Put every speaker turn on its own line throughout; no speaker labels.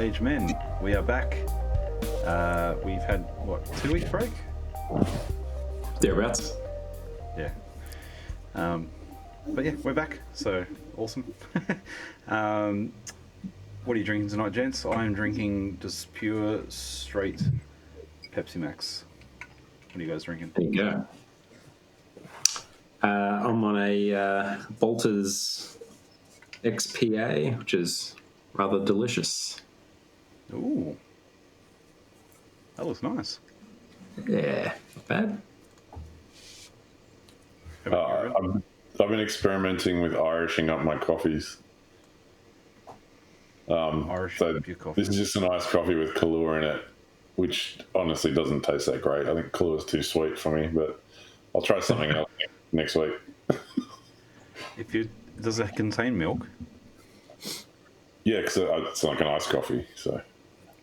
middle-aged men. We are back. We've had, what, 2 week break?
Thereabouts.
Yeah. But yeah, we're back, so awesome. What are you drinking tonight, gents? I'm drinking just pure, straight Pepsi Max. What are you guys drinking?
There you go. I'm on a Volta's XPA, which is rather delicious.
Ooh. That looks nice.
Yeah, not bad.
I've been experimenting with Irishing up my coffees.
Irish
So
pure coffee.
this is just an iced coffee with Kahlua in it, which honestly doesn't taste that great. I think Kahlua is too sweet for me, but I'll try something else next week.
Does it contain milk?
Yeah, because it's like an iced coffee. So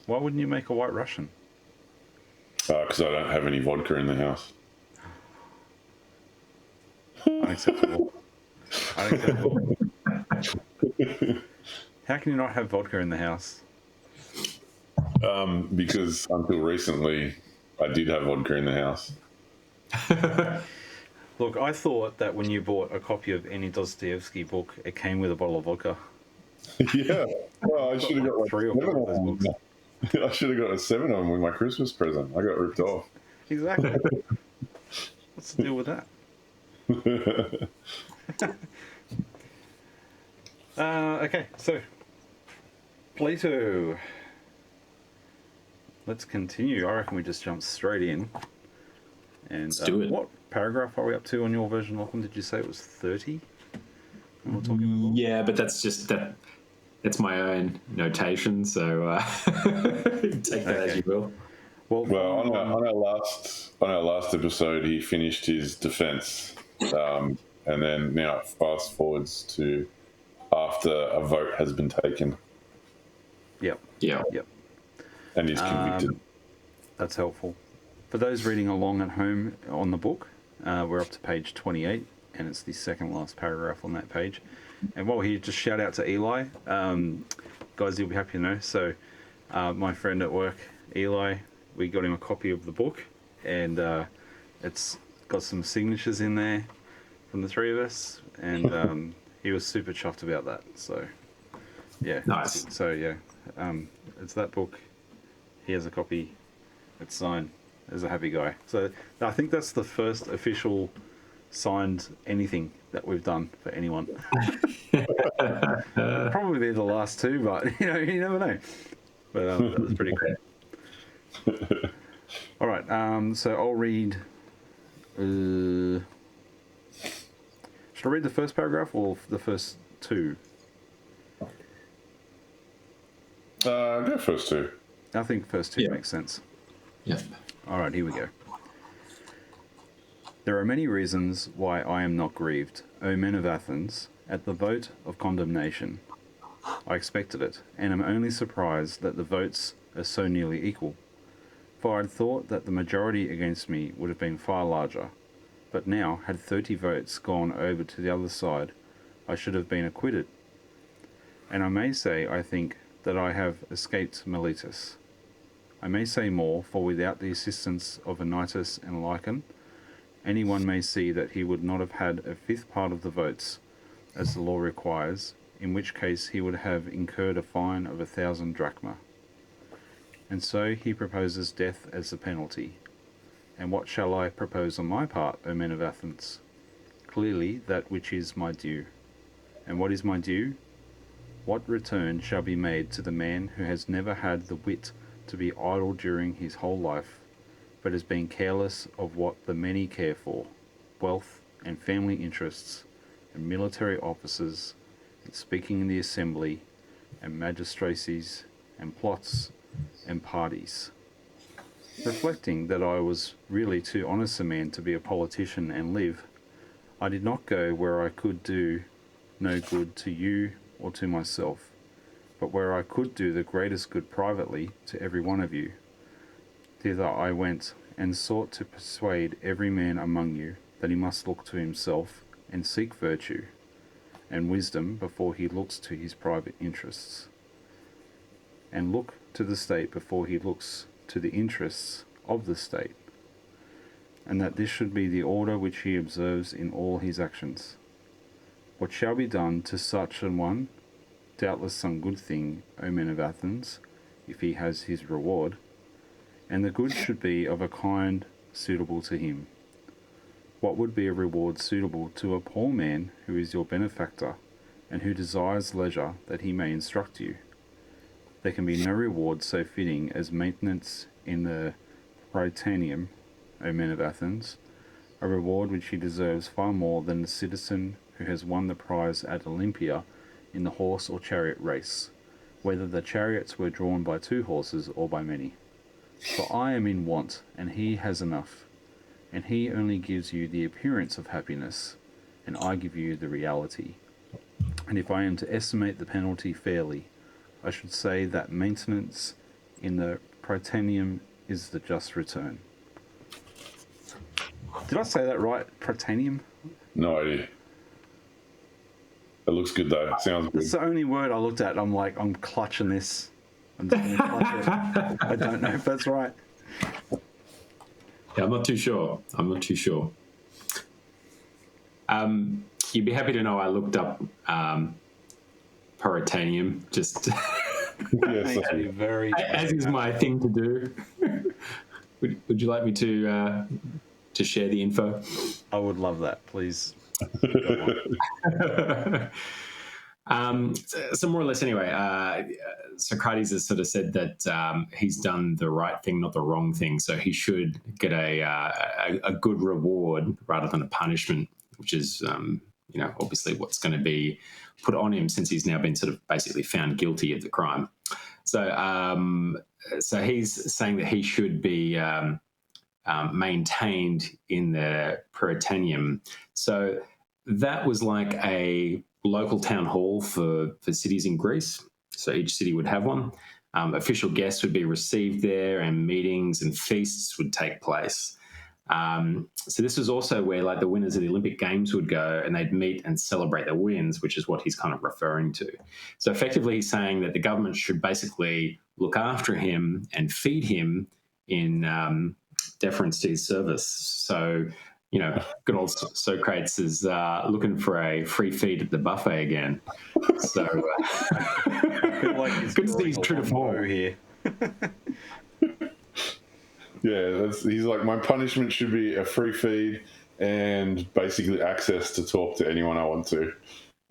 Why wouldn't you make a White Russian?
because I don't have any vodka in the house.
Unacceptable. Unacceptable. How can you not have vodka in the house?
Because until recently, I did have vodka in the house.
Look, I thought that when you bought a copy of any Dostoevsky book, it came with a bottle of vodka.
Yeah, well, I should have got like
3 or 4 of those books.
I should have got a 7 of them with my Christmas present. I got ripped off.
Exactly. What's the deal with that? Okay, so Plato. Let's continue. I reckon we just jump straight in. And
Let's do it.
What paragraph are we up to on your version, Lachlan? Did you say it was 30? We're talking about?
Yeah, but that's just that. That's my own notation, so take that as you will.
Well, on our last episode, he finished his defence, and then now it fast forwards to after a vote has been taken
Yep.
Yeah.
Yep.
and he's convicted.
That's helpful. For those reading along at home on the book, we're up to page 28, and it's the second last paragraph on that page. And while here, just shout out to Eli. Guys, you'll be happy to know. So, my friend at work, Eli, we got him a copy of the book, and it's got some signatures in there from the three of us, and he was super chuffed about that. So, yeah.
Nice.
So, yeah, it's that book. He has a copy. It's signed. As a happy guy. So I think that's the first official signed anything that we've done for anyone. Probably be the last two, but you never know. But that was pretty cool. All right, so I'll read. Should I read the first paragraph or the first two?
Go first two.
I think first two
Yeah.
makes sense.
Yep.
All right, here we go. There are many reasons why I am not grieved, O men of Athens, at the vote of condemnation. I expected it, and am only surprised that the votes are so nearly equal. For I'd thought that the majority against me would have been far larger, but now, had 30 votes gone over to the other side, I should have been acquitted. And I may say, I think, that I have escaped Miletus. I may say more, for without the assistance of Anytus and Lycon, anyone may see that he would not have had a fifth part of the votes, as the law requires, in which case he would have incurred a fine of 1,000 drachma. And so he proposes death as the penalty. And what shall I propose on my part, O men of Athens? Clearly that which is my due. And what is my due? What return shall be made to the man who has never had the wit to be idle during his whole life, but has been careless of what the many care for, wealth and family interests, and military officers, and speaking in the assembly, and magistracies, and plots, and parties. Reflecting that I was really too honest a man to be a politician and live, I did not go where I could do no good to you or to myself, but where I could do the greatest good privately to every one of you. Thither I went, and sought to persuade every man among you that he must look to himself, and seek virtue, and wisdom before he looks to his private interests. and look to the state before he looks to the interests of the state, and that this should be the order which he observes in all his actions. What shall be done to such an one? Doubtless some good thing, O men of Athens, if he has his reward, and the good should be of a kind suitable to him. What would be a reward suitable to a poor man who is your benefactor, and who desires leisure that he may instruct you? There can be no reward so fitting as maintenance in the Prytaneum, O men of Athens, a reward which he deserves far more than the citizen who has won the prize at Olympia in the horse or chariot race, whether the chariots were drawn by 2 horses or by many. For I am in want, and he has enough, and he only gives you the appearance of happiness, and I give you the reality. And if I am to estimate the penalty fairly, I should say that maintenance in the Prytaneum is the just return. Did I say that right? Prytaneum?
No idea. It looks good though. Sounds good.
It's the only word I looked at. And I'm like, I'm clutching this. I'm just going to clutch it. I don't know if that's right.
Yeah, I'm not too sure. You'd be happy to know I looked up Prytaneum, just
Yes,
Thank you very
as is my thing to do. Would you like me to share the info?
I would love that, please.
So more or less, anyway, Socrates has sort of said that he's done the right thing, not the wrong thing. So he should get a good reward rather than a punishment, which is, obviously what's going to be put on him since he's now been sort of basically found guilty of the crime. So he's saying that he should be maintained in the Prytaneum. So that was like a local town hall for cities in Greece. So each city would have one. Official guests would be received there, and meetings and feasts would take place. So this was also where like the winners of the Olympic Games would go, and they'd meet and celebrate their wins, which is what he's kind of referring to. So effectively he's saying that the government should basically look after him and feed him in deference to his service. So, good old Socrates is looking for a free feed at the buffet again. So
I feel like he's
good to see he's true to form
here.
Yeah, he's like, my punishment should be a free feed and basically access to talk to anyone I want to,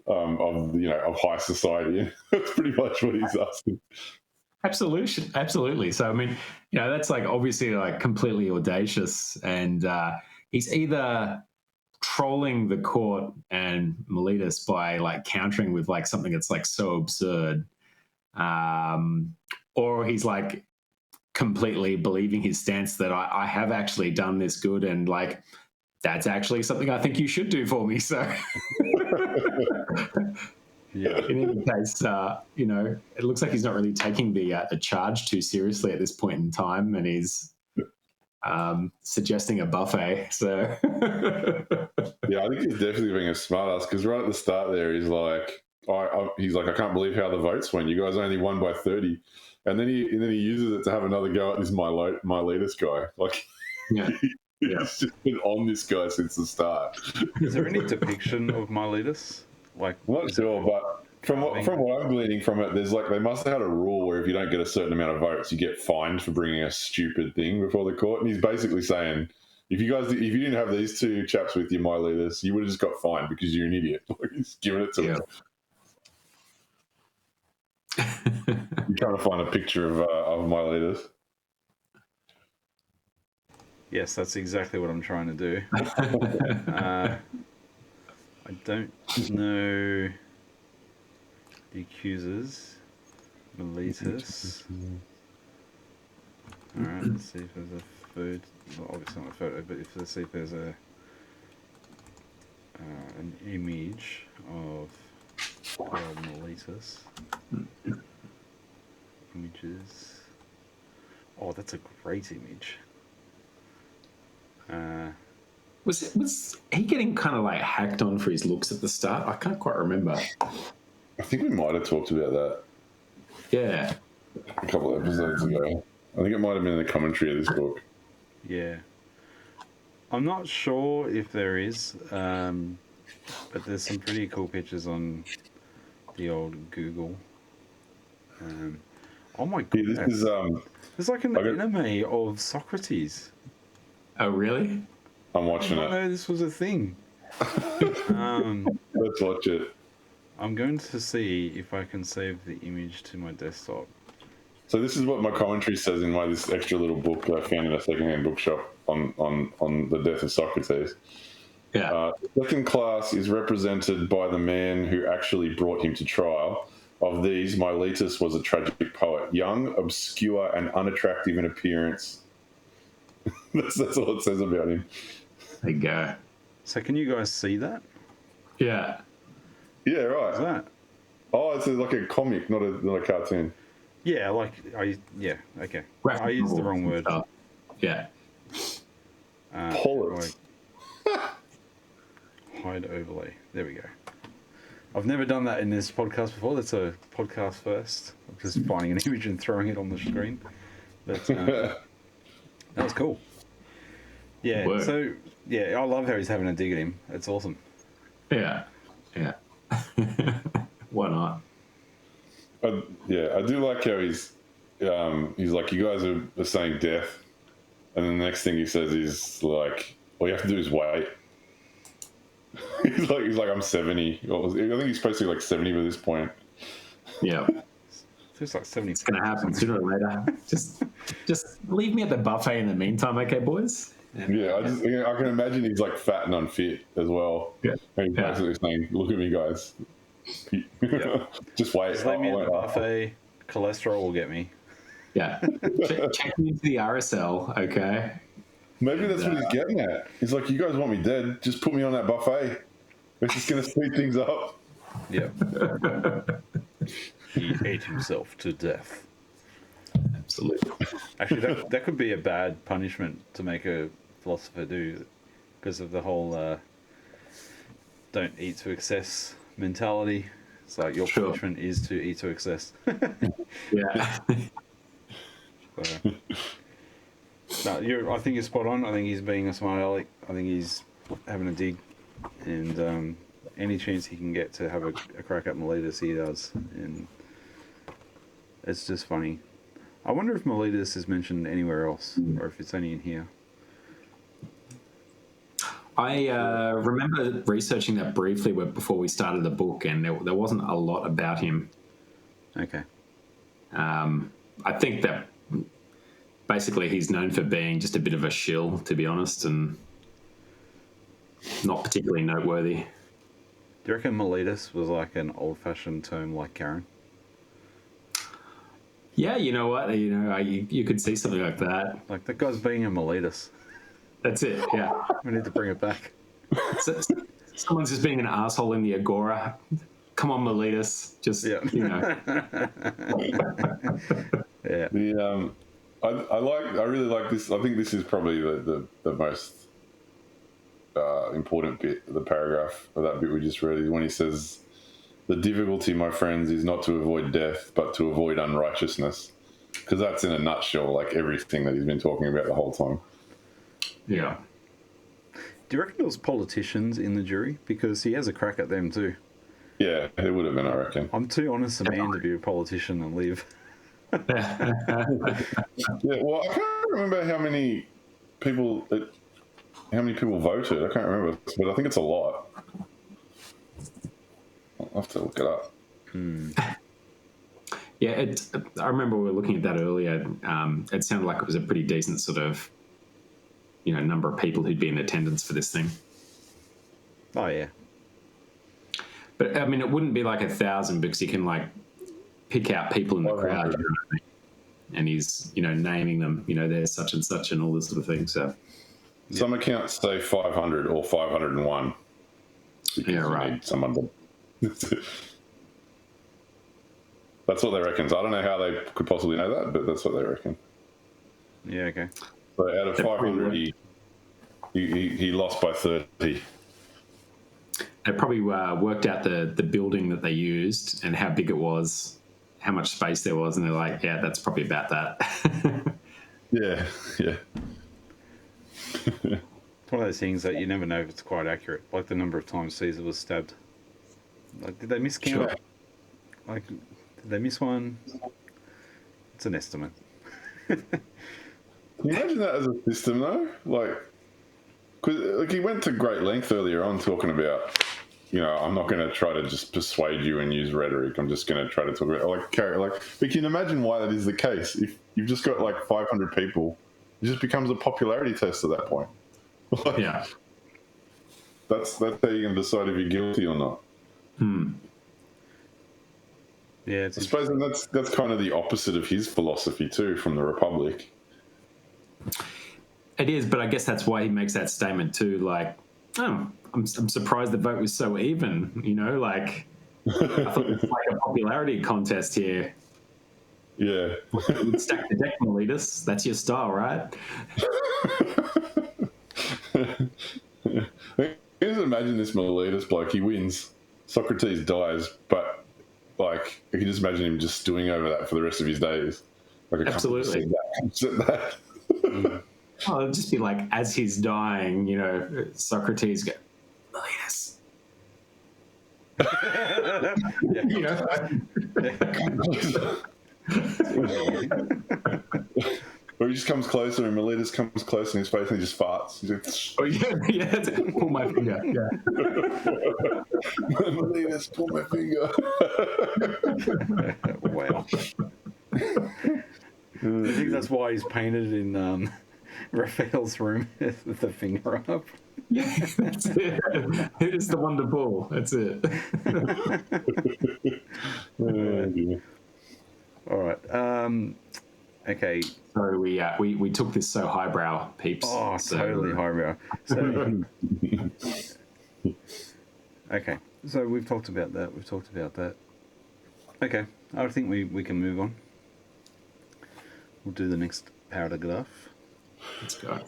of high society. That's pretty much what he's asking.
Absolutely. So I mean, that's like obviously like completely audacious, and he's either trolling the court and Miletus by like countering with like something that's like so absurd, or he's like completely believing his stance that I have actually done this good, and like that's actually something I think you should do for me. So
Yeah.
in any case, it looks like he's not really taking the charge too seriously at this point in time, and he's suggesting a buffet. So
Yeah, I think he's definitely being a smartass, because right at the start there, he's like, I can't believe how the votes went. You guys only won by 30, and then he uses it to have another go at this Miletus guy. Like,
yeah.
he's just been on this guy since the start.
Is there any depiction of Miletus? Like,
I'm not sure, but from what I'm gleaning from it, there's like, they must have had a rule where if you don't get a certain amount of votes, you get fined for bringing a stupid thing before the court. And he's basically saying, if you didn't have these 2 chaps with you, Miletus, you would have just got fined because you're an idiot. He's giving it to him. I'm trying to find a picture of Miletus.
yes, that's exactly what I'm trying to do. I don't know the accusers. Miletus. All right, let's see if there's a food. Well, obviously not a photo, but let's see if there's an image of Miletus. Images. Oh, that's a great image.
Was he getting kind of like hacked on for his looks at the start? I can't quite remember.
I think we might have talked about that.
Yeah.
a couple of episodes ago. I think it might have been in the commentary of this book.
Yeah. I'm not sure if there is, but there's some pretty cool pictures on the old Google. Oh my
Yeah, this
goodness.
is
There's like an
I got-
anime of Socrates.
Oh, really?
I'm
I did
watching
not
it.
know this was a thing.
Let's watch it.
I'm going to see if I can save the image to my desktop.
So this is what my commentary says in this extra little book that I found in a secondhand bookshop on the death of Socrates.
Yeah.
The second class is represented by the man who actually brought him to trial. Of these, Miletus was a tragic poet, young, obscure, and unattractive in appearance. that's all it says about him.
There you go.
So can you guys see that?
Yeah.
Yeah, right.
What's that?
Oh, it's like a comic, not a cartoon.
Yeah, okay.
Graphic
I used the
novel
wrong word.
stuff. Yeah.
Poets.
Hide overlay. There we go. I've never done that in this podcast before. That's a podcast first. I'm just finding an image and throwing it on the screen. But that was cool. Yeah.
Word.
So yeah, I love how he's having a dig at him. It's awesome.
Yeah. Yeah. Why not?
Yeah, I do like how he's like, you guys are saying death, and then the next thing he says is like, all you have to do is wait. he's like, I'm 70. I think he's supposed to be like 70 by this point.
Yeah.
Feels like 70.
It's gonna happen sooner or later. Just leave me at the buffet in the meantime, okay, boys?
Yeah, I can imagine he's like fat and unfit as well.
Yeah.
And he's basically saying, look at me, guys. Just wait.
Just let me
I'll
at the
wait.
buffet. Cholesterol will get me.
Yeah. Check me into the RSL, okay?
Maybe that's what he's getting at. He's like, you guys want me dead? Just put me on that buffet. It's just going to speed things up.
Yeah. He ate himself to death.
Absolutely.
Actually, that could be a bad punishment to make a philosopher do, because of the whole don't eat to excess mentality. It's like your
Sure.
punishment is to eat to excess.
Yeah.
I think you're spot on. I think he's being a smart aleck. I think he's having a dig, and any chance he can get to have a crack at Miletus, he does. And it's just funny. I wonder if Miletus is mentioned anywhere else, or if it's only in here.
I remember researching that briefly before we started the book, and there wasn't a lot about him.
Okay.
I think that basically he's known for being just a bit of a shill, to be honest, and not particularly noteworthy.
Do you reckon Miletus was like an old-fashioned term like Karen?
Yeah, you know what? You could see something like that.
Like, that guy's being a Miletus.
That's it, yeah.
We need to bring it back.
Someone's just being an asshole in the Agora. Come on, Miletus. Just,
Yeah. Yeah.
I really like this. I think this is probably the most important bit of the paragraph, or that bit we just read, is when he says, the difficulty, my friends, is not to avoid death, but to avoid unrighteousness. Because that's, in a nutshell, like everything that he's been talking about the whole time.
Yeah.
Do you reckon there was politicians in the jury? Because he has a crack at them too.
Yeah, it would have been, I reckon.
I'm too honest a man to be a politician and live.
Yeah, well, I can't remember how many people voted. I can't remember, but I think it's a lot. I'll have to look it up.
Yeah, I remember we were looking at that earlier. It sounded like it was a pretty decent sort of, number of people who'd be in attendance for this thing.
Oh, yeah.
But, I mean, it wouldn't be like 1,000 because you can, like, pick out people in the crowd. And he's, naming them, there's such and such and all this sort of thing. So
Some accounts say 500 or 501.
Yeah, right.
Need someone to... That's what they reckon. So I don't know how they could possibly know that, but that's what they reckon.
Yeah, okay.
So out of 500, he lost by 30.
They probably worked out the building that they used and how big it was, how much space there was, and they're like, yeah, that's probably about that.
Yeah, yeah.
It's one of those things that you never know if it's quite accurate. Like the number of times Caesar was stabbed. Like, did they miscount?
Sure.
Like, did they miss one? It's an estimate.
Can you imagine that as a system, though? Like he went to great length earlier on talking about, I'm not going to try to just persuade you and use rhetoric. I'm just going to try to talk about but can you imagine why that is the case? If you've just got like 500 people, it just becomes a popularity test at that point.
Yeah.
That's how you can decide if you're guilty or not.
Yeah,
I suppose, and that's kind of the opposite of his philosophy too, from the Republic.
It is, but I guess that's why he makes that statement too. Like, oh, I'm surprised the vote was so even. Like I thought it was like a popularity contest here.
Yeah.
You'd stack the deck, Miletus. That's your style, right?
Just imagine this Miletus bloke. He wins. Socrates dies, but like you can just imagine him just stewing over that for the rest of his days. Like,
absolutely.
That.
Oh, it'd just be like, as he's dying, Socrates go, Miletus.
Or he just comes closer, and Miletus comes close in his face, and he just farts. He's like,
oh yeah, pull my finger. Yeah.
Miletus, pull my finger.
Wow. I think that's why he's painted in Raphael's room with the finger up.
Yeah, that's it. It is the one to pull. That's it.
All right. Okay.
Sorry, we took this so highbrow, peeps.
Oh, totally highbrow. So, okay. So we've talked about that. Okay. I think we can move on. We'll do the next paragraph.
Let's go.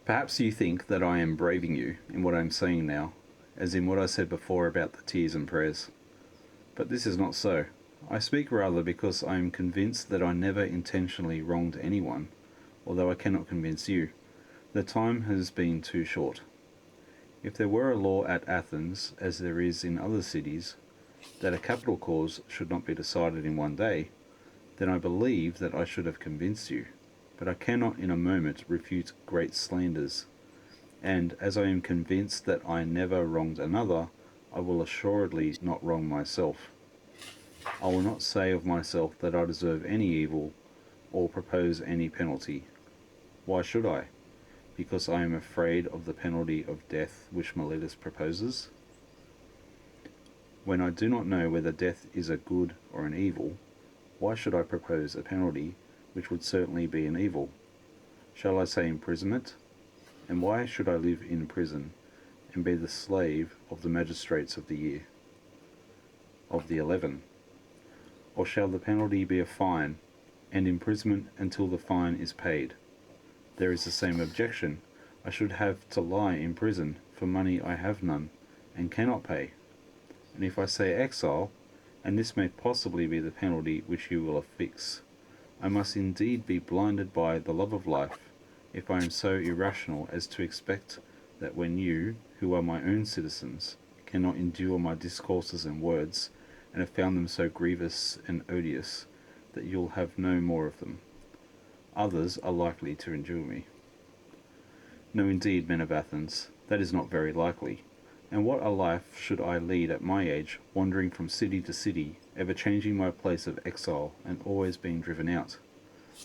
Perhaps you think that I am braving you in what I am saying now, as in what I said before about the tears and prayers. But this is not so. I speak rather because I am convinced that I never intentionally wronged anyone, although I cannot convince you. The time has been too short. If there were a law at Athens, as there is in other cities, that a capital cause should not be decided in one day, then I believe that I should have convinced you. But I cannot in a moment refute great slanders, and as I am convinced that I never wronged another, I will assuredly not wrong myself. I will not say of myself that I deserve any evil, or propose any penalty. Why should I? Because I am afraid of the penalty of death which Miletus proposes? When I do not know whether death is a good or an evil, why should I propose a penalty which would certainly be an evil? Shall I say imprisonment? And why should I live in prison and be the slave of the magistrates of the year, of the 11? Or shall the penalty be a fine, and imprisonment until the fine is paid? There is the same objection. I should have to lie in prison for money I have none, and cannot pay. And if I say exile, and this may possibly be the penalty which you will affix, I must indeed be blinded by the love of life, if I am so irrational as to expect that when you, who are my own citizens, cannot endure my discourses and words, and have found them so grievous and odious, that you'll have no more of them, others are likely to endure me. No, indeed, men of Athens, that is not very likely. And what a life should I lead at my age, wandering from city to city, ever changing my place of exile, and always being driven out?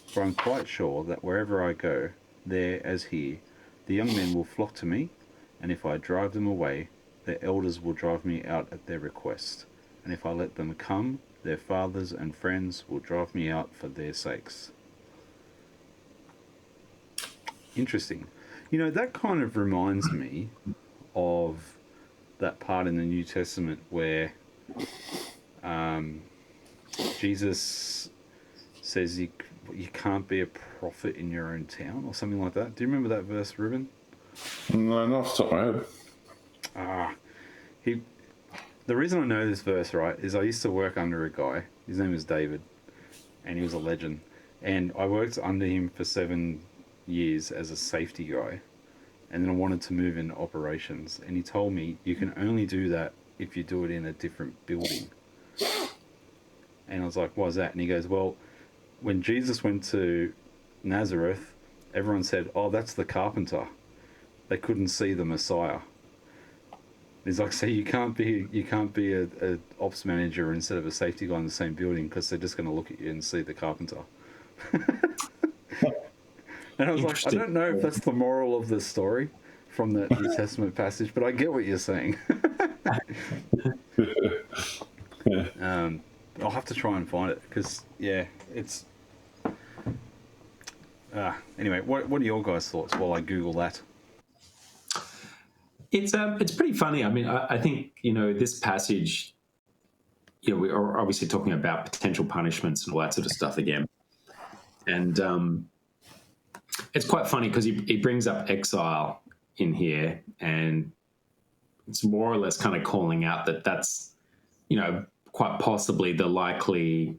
For I'm quite sure that wherever I go, there as here, the young men will flock to me, and if I drive them away, their elders will drive me out at their request, and if I let them come, their fathers and friends will drive me out for their sakes. Interesting. That kind of reminds me of that part in the New Testament where Jesus says you can't be a prophet in your own town or something like that. Do you remember that verse, Ruben?
No, not off the top of my head.
The reason I know this verse, right, is I used to work under a guy. His name was David, and he was a legend. And I worked under him for 7 years as a safety guy. And then I wanted to move into operations. And he told me you can only do that if you do it in a different building. And I was like, why's that? And he goes, well, when Jesus went to Nazareth, everyone said, oh, that's the carpenter. They couldn't see the Messiah. He's like, so you can't be a ops manager instead of a safety guy in the same building because they're just going to look at you and see the carpenter. And I was like, I don't know if that's the moral of the story from the New Testament passage, but I get what you're saying. I'll have to try and find it because, yeah, it's. Anyway, what are your guys' thoughts while I Google that?
It's pretty funny. I mean, I think, this passage, we are obviously talking about potential punishments and all that sort of stuff again. And it's quite funny because he brings up exile in here, and it's more or less kind of calling out that's, quite possibly the likely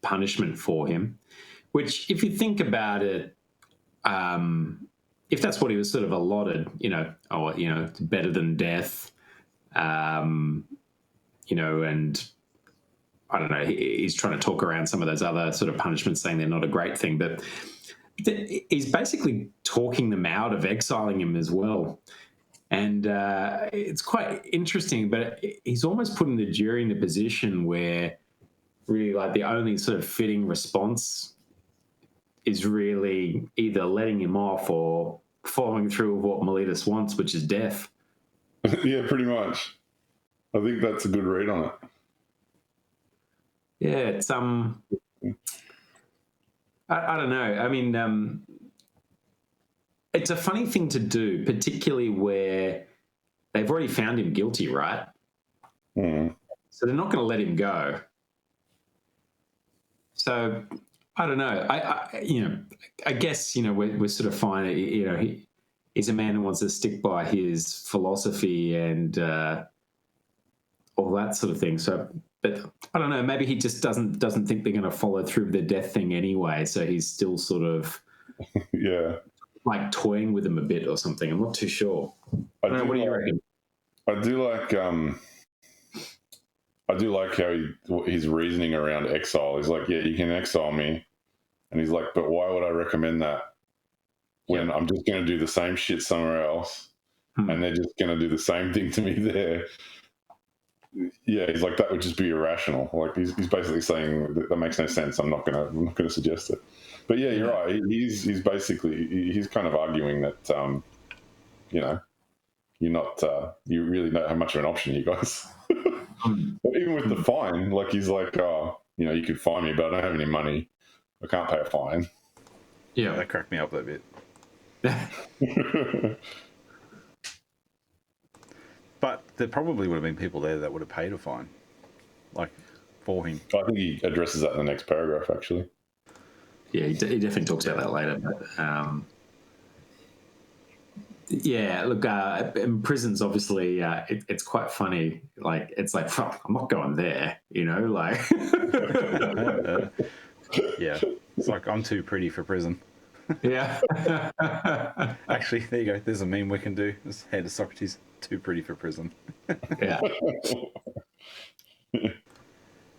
punishment for him, which if you think about it, if that's what he was sort of allotted, better than death, and I don't know, he's trying to talk around some of those other sort of punishments, saying they're not a great thing, but he's basically talking them out of exiling him as well. And it's quite interesting, but he's almost putting the jury in the position where really like the only sort of fitting response is really either letting him off or following through with what Miletus wants, which is death.
Yeah, pretty much. I think that's a good read on it.
Yeah, it's I don't know. I mean, it's a funny thing to do, particularly where they've already found him guilty, right?
Mm.
So they're not going to let him go. So I don't know. I guess we're sort of fine. He's a man who wants to stick by his philosophy and all that sort of thing. So, but I don't know. Maybe he just doesn't think they're going to follow through with the death thing anyway. So he's still sort of like toying with him a bit or something. I'm not too sure. I don't know, what do you reckon?
I do like how his reasoning around exile is like, yeah, you can exile me. And he's like, but why would I recommend that when I'm just going to do the same shit somewhere else and they're just going to do the same thing to me there? Yeah, he's like, that would just be irrational. Like he's basically saying that makes no sense. I'm not going to suggest it. But yeah, you're right. He's basically kind of arguing that you're not you really don't have much of an option, you guys. But even with the fine, like he's like, you could fine me, but I don't have any money. I can't pay a fine.
Yeah, that cracked me up a bit. But there probably would have been people there that would have paid a fine, like for him.
I think he addresses that in the next paragraph, actually.
Yeah, he definitely talks about that later. But yeah, look, in prisons, obviously, it's quite funny. Like, it's like, fuck, I'm not going there, like.
Yeah, it's like, I'm too pretty for prison.
Yeah.
Actually, there you go. There's a meme we can do. It's head of Socrates, too pretty for prison.
Yeah.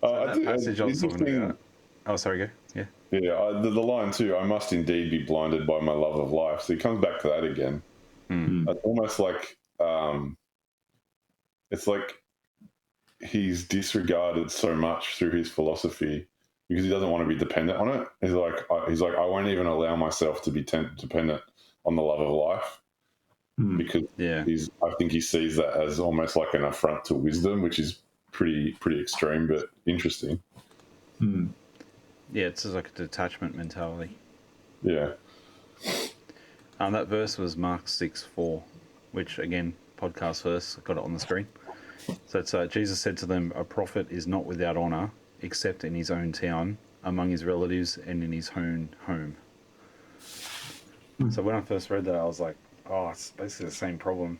That passage I was talking about. Oh, sorry, go. Yeah.
Yeah, the line too, I must indeed be blinded by my love of life. So he comes back to that again. It's almost like it's like he's disregarded so much through his philosophy because he doesn't want to be dependent on it. He's like, I won't even allow myself to be dependent on the love of life because I think he sees that as almost like an affront to wisdom, which is pretty extreme but interesting.
Yeah, it's just like a detachment mentality.
Yeah.
That verse was Mark 6:4, which again, podcast verse, got it on the screen. So it's Jesus said to them, "A prophet is not without honor, except in his own town, among his relatives, and in his own home." So when I first read that, I was like, "Oh, it's basically the same problem."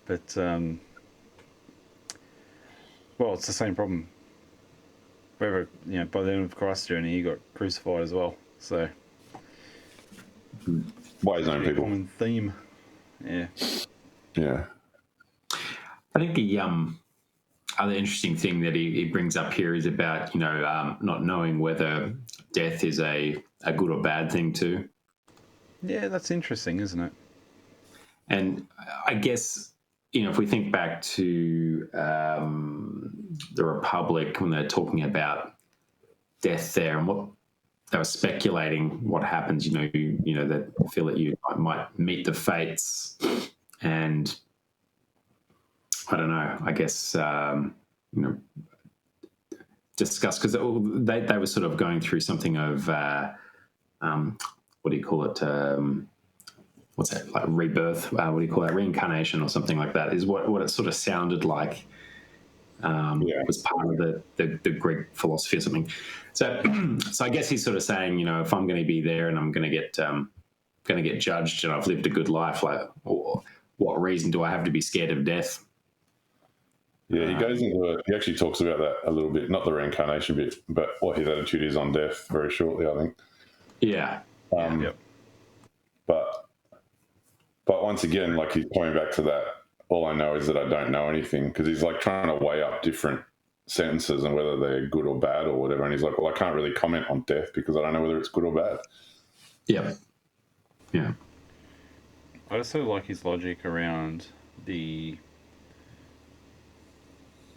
But Well, it's the same problem. Whether, by the end of Christ's journey, he got crucified as well. So,
By his own
a
people.
common theme. Yeah.
Yeah.
I think the other interesting thing that he brings up here is about, not knowing whether death is a good or bad thing too.
Yeah, that's interesting, isn't it?
And I guess, if we think back to the Republic when they're talking about death there and what they were speculating what happens, that feel that you might meet the fates and I don't know, I guess, discuss, because they were sort of going through something of, what do you call it? What's that, like rebirth? What do you call that? Reincarnation or something like that is what it sort of sounded like. Was part of the Greek philosophy or something. So I guess he's sort of saying, if I'm going to be there and I'm going to get judged and I've lived a good life, like, what reason do I have to be scared of death?
Yeah, he goes into it. He actually talks about that a little bit, not the reincarnation bit, but what his attitude is on death very shortly, I think.
Yeah.
Yep.
But once again, like he's coming back to that, all I know is that I don't know anything, because he's like trying to weigh up different sentences and whether they're good or bad or whatever. And he's like, well, I can't really comment on death because I don't know whether it's good or bad.
Yeah. Yeah.
I also like his logic around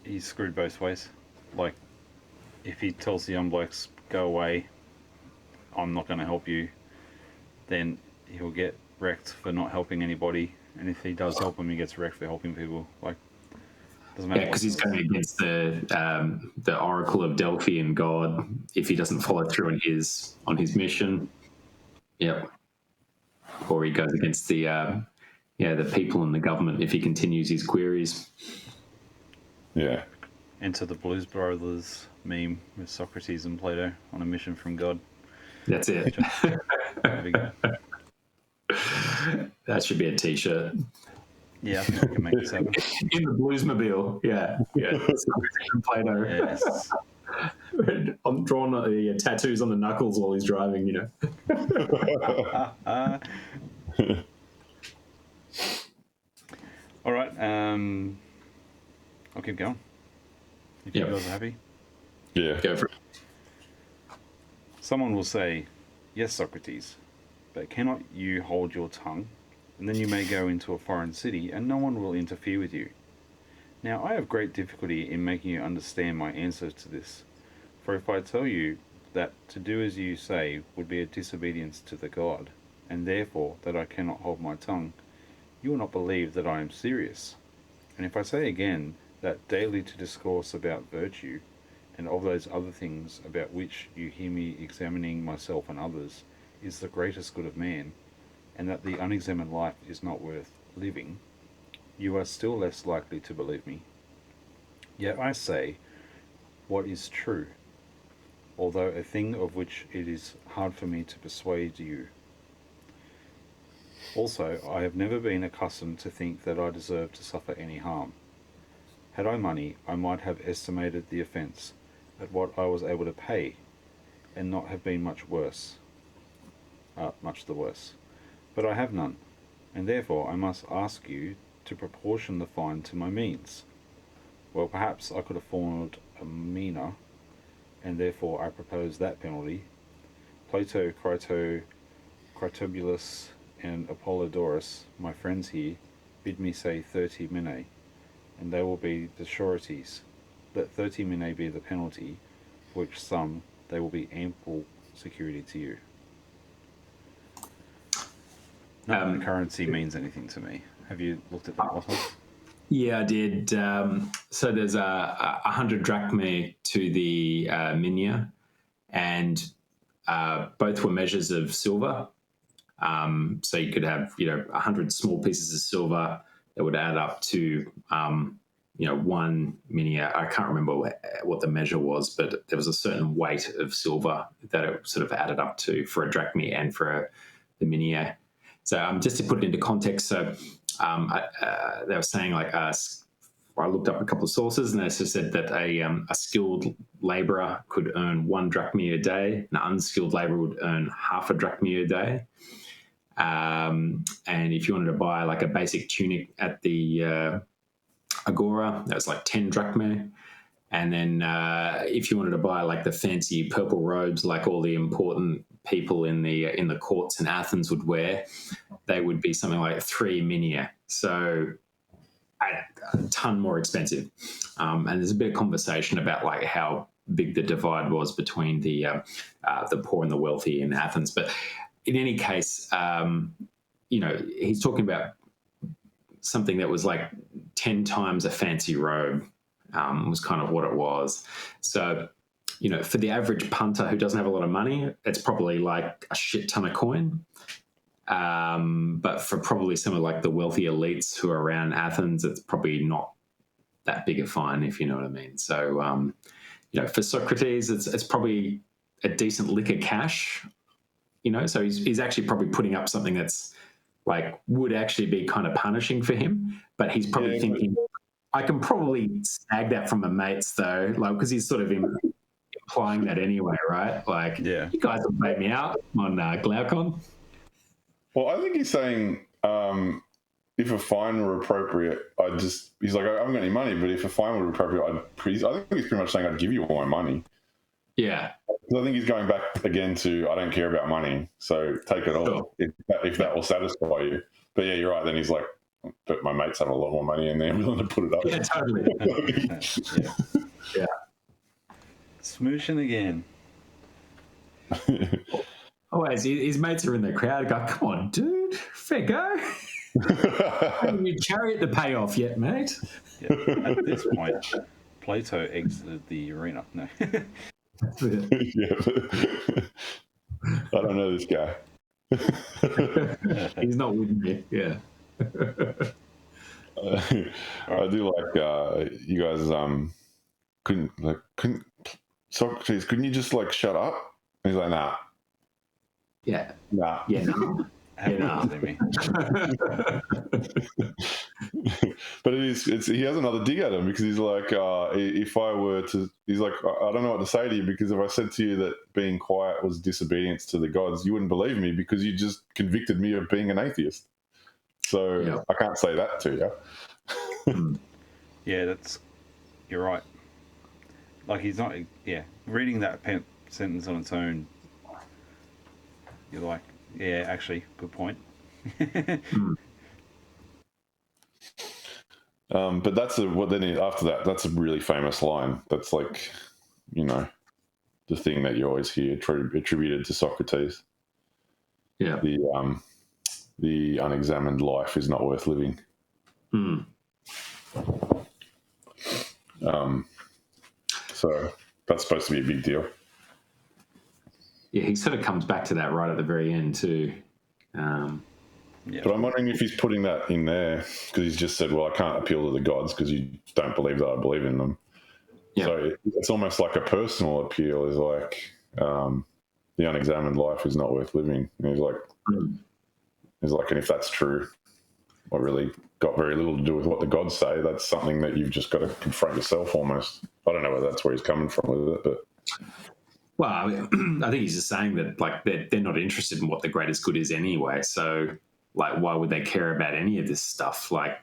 he's screwed both ways. Like, if he tells the young blokes, go away, I'm not going to help you, then he'll get wrecked for not helping anybody. And if he does help them, he gets wrecked for helping people. Like, doesn't matter.
Yeah, because he's going against the Oracle of Delphi and God if he doesn't follow through on his mission. Yep. Or he goes against the people in the government if he continues his queries.
Yeah.
Enter the Blues Brothers meme with Socrates and Plato on a mission from God.
That's it. That should be a T-shirt.
Yeah, I think we can make this happen.
In the Bluesmobile, yeah. Socrates and Plato.
Yes.
I'm drawing the tattoos on the knuckles while he's driving,
All right. I'll keep going. If you guys are happy.
Yeah.
Go for it.
Someone will say, yes, Socrates, but cannot you hold your tongue? And then you may go into a foreign city and no one will interfere with you. Now, I have great difficulty in making you understand my answer to this. For if I tell you that to do as you say would be a disobedience to the God, and therefore that I cannot hold my tongue, you will not believe that I am serious. And if I say again that daily to discourse about virtue, and of those other things about which you hear me examining myself and others, is the greatest good of man, and that the unexamined life is not worth living, you are still less likely to believe me. Yet I say what is true, although a thing of which it is hard for me to persuade you. Also, I have never been accustomed to think that I deserve to suffer any harm. Had I money, I might have estimated the offence at what I was able to pay, and not have been much the worse. But I have none, and therefore I must ask you to proportion the fine to my means. Well, perhaps I could afford a mina, and therefore I propose that penalty. Plato, Critobulus, and Apollodorus, my friends here, bid me say 30 minae, and they will be the sureties. Let 30 minae be the penalty, for which sum they will be ample security to you. Not that the currency means anything to me. Have you looked at that, Platos?
Yeah, I did. So there's 100 drachmae to the minia, and both were measures of silver. So you could have, 100 small pieces of silver that would add up to, one minia. I can't remember what the measure was, but there was a certain weight of silver that it sort of added up to for a drachmae and for the minia. So just to put it into context, so they were saying like I looked up a couple of sources, and they just said that a skilled labourer could earn 1 drachma a day, an unskilled labourer would earn half a drachma a day. And if you wanted to buy like a basic tunic at the Agora, that was like 10 drachma. And then if you wanted to buy like the fancy purple robes, like all the important people in the courts in Athens would wear, they would be something like 3 minia. So a ton more expensive. And there's a bit of conversation about like how big the divide was between the poor and the wealthy in Athens. But in any case, he's talking about something that was like 10 times a fancy robe. Was kind of what it was. So, for the average punter who doesn't have a lot of money, it's probably like a shit ton of coin. But for probably some of like the wealthy elites who are around Athens, it's probably not that big a fine, if you know what I mean. So, for Socrates, it's probably a decent lick of cash. So he's actually probably putting up something that's like would actually be kind of punishing for him, but he's probably thinking, I can probably snag that from my mates though, like because he's sort of implying that anyway, right? Like, you guys will pay me out on Glaucon.
Well, I think he's saying if a fine were appropriate, he's like, I haven't got any money, but if a fine were appropriate, I think he's pretty much saying I'd give you all my money.
Yeah.
I think he's going back again to I don't care about money, so take it all if that will satisfy you. But yeah, you're right. Then he's like, but my mates have a lot more money and they're willing to put it up.
Yeah, totally. Yeah.
Smooshing again.
Always, his mates are in the crowd. Go, come on, dude, fair go. Haven't you chariot the payoff yet, mate?
Yeah. At this point, Plato exited the arena. No.
Yeah. I don't know this guy.
He's not with me. Yeah.
I do like you guys. Couldn't Socrates? Couldn't you just like shut up? And he's like, nah.
Yeah.
Nah.
Yeah. No.
But he has another dig at him because he's like, if I were to, he's like, I don't know what to say to you because if I said to you that being quiet was disobedience to the gods, you wouldn't believe me because you just convicted me of being an atheist. So I can't say that to you.
Yeah, you're right. Like he's not, reading that sentence on its own, you're like, yeah, actually, good point.
But that's after that, that's a really famous line. That's like, the thing that you always hear attributed to Socrates.
Yeah.
The unexamined life is not worth living. So that's supposed to be a big deal.
Yeah, he sort of comes back to that right at the very end too.
But I'm wondering if he's putting that in there because he's just said, well, I can't appeal to the gods because you don't believe that I believe in them. Yeah. So it's almost like a personal appeal is like the unexamined life is not worth living. And he's like, and if that's true, I really got very little to do with what the gods say. That's something that you've just got to confront yourself almost. I don't know whether that's where he's coming from with it, but...
Well, I think he's just saying that like they're not interested in what the greatest good is anyway. So, like, why would they care about any of this stuff? Like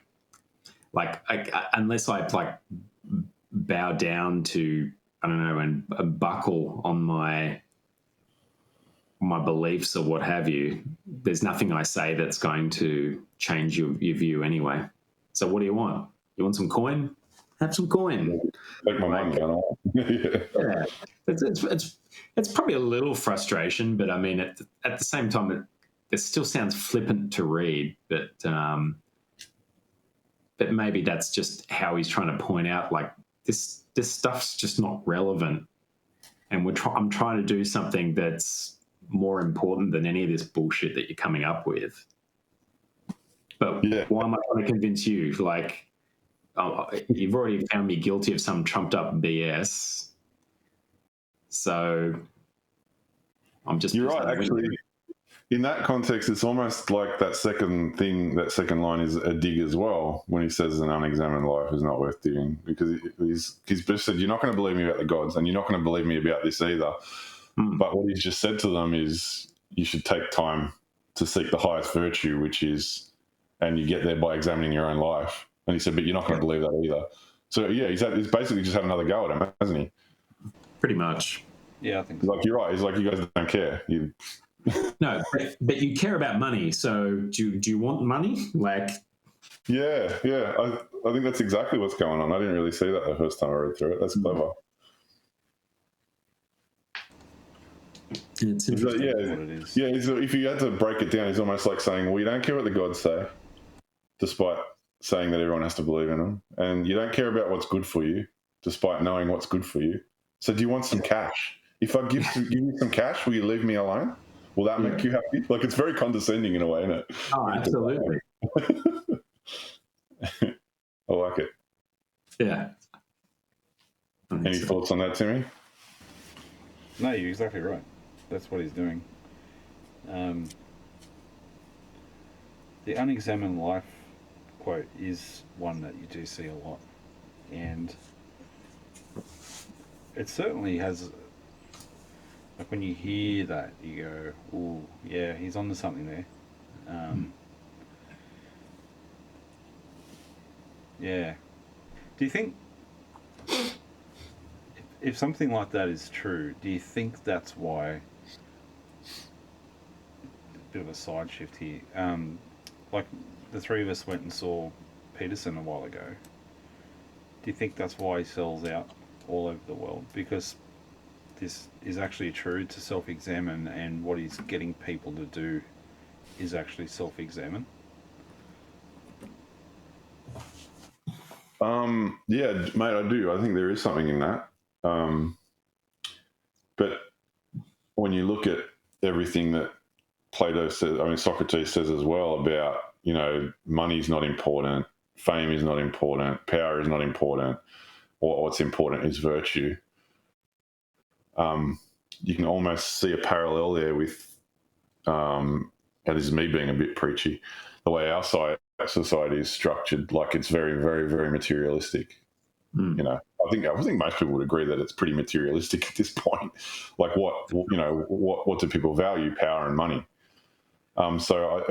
unless I like bow down to I don't know and buckle on my beliefs or what have you, there's nothing I say that's going to change your view anyway. So, what do you want? You want some coin? Have some coin.
Take my money.
Yeah. It's probably a little frustration, but I mean, at the same time, it still sounds flippant to read. But maybe that's just how he's trying to point out, like this stuff's just not relevant, and I'm trying to do something that's more important than any of this bullshit that you're coming up with. But why am I trying to convince you? Like. You've already found me guilty of some trumped up BS. So I'm just...
You're right, actually. in that context, it's almost like that second thing, that second line is a dig as well when he says an unexamined life is not worth digging, because he's just said, you're not going to believe me about the gods and you're not going to believe me about this either. But what he's just said to them is you should take time to seek the highest virtue, which is, and you get there by examining your own life. And he said, but you're not going to believe that either. So, yeah, he's basically just had another go at him, hasn't he?
Pretty much.
Yeah, I think so.
Like, you're right. He's like, you guys don't care.
No, but you care about money. So do you want money? Like,
yeah. I think that's exactly what's going on. I didn't really see that the first time I read through it. That's clever.
it's interesting.
What it is.
Yeah. If you had to break it down, he's almost like saying, well, you don't care what the gods say, despite saying that everyone has to believe in them. And you don't care about what's good for you, despite knowing what's good for you. So do you want some cash? If I give you some cash, will you leave me alone? Will that make you happy? Like, it's very condescending in a way, isn't it?
Oh, absolutely.
I like it.
Yeah.
Any thoughts on that, Timmy?
No, you're exactly right. That's what he's doing. The unexamined life quote is one that you do see a lot. And it certainly has, like, when you hear that, you go, ooh, yeah, he's onto something there. Yeah. Do you think, if something like that is true, do you think that's why, bit of a side shift here, like the three of us went and saw Peterson a while ago, do you think that's why he sells out all over the world? Because this is actually true, to self-examine, and what he's getting people to do is actually self-examine?
Yeah, mate, I do. I think there is something in that. But when you look at everything that Plato says, I mean, Socrates says as well about, money's not important, fame is not important, power is not important, or what's important is virtue. You can almost see a parallel there with, and this is me being a bit preachy, the way our society is structured. Like, it's very, very, very materialistic. I think most people would agree that it's pretty materialistic at this point. Like, what do people value? Power and money. So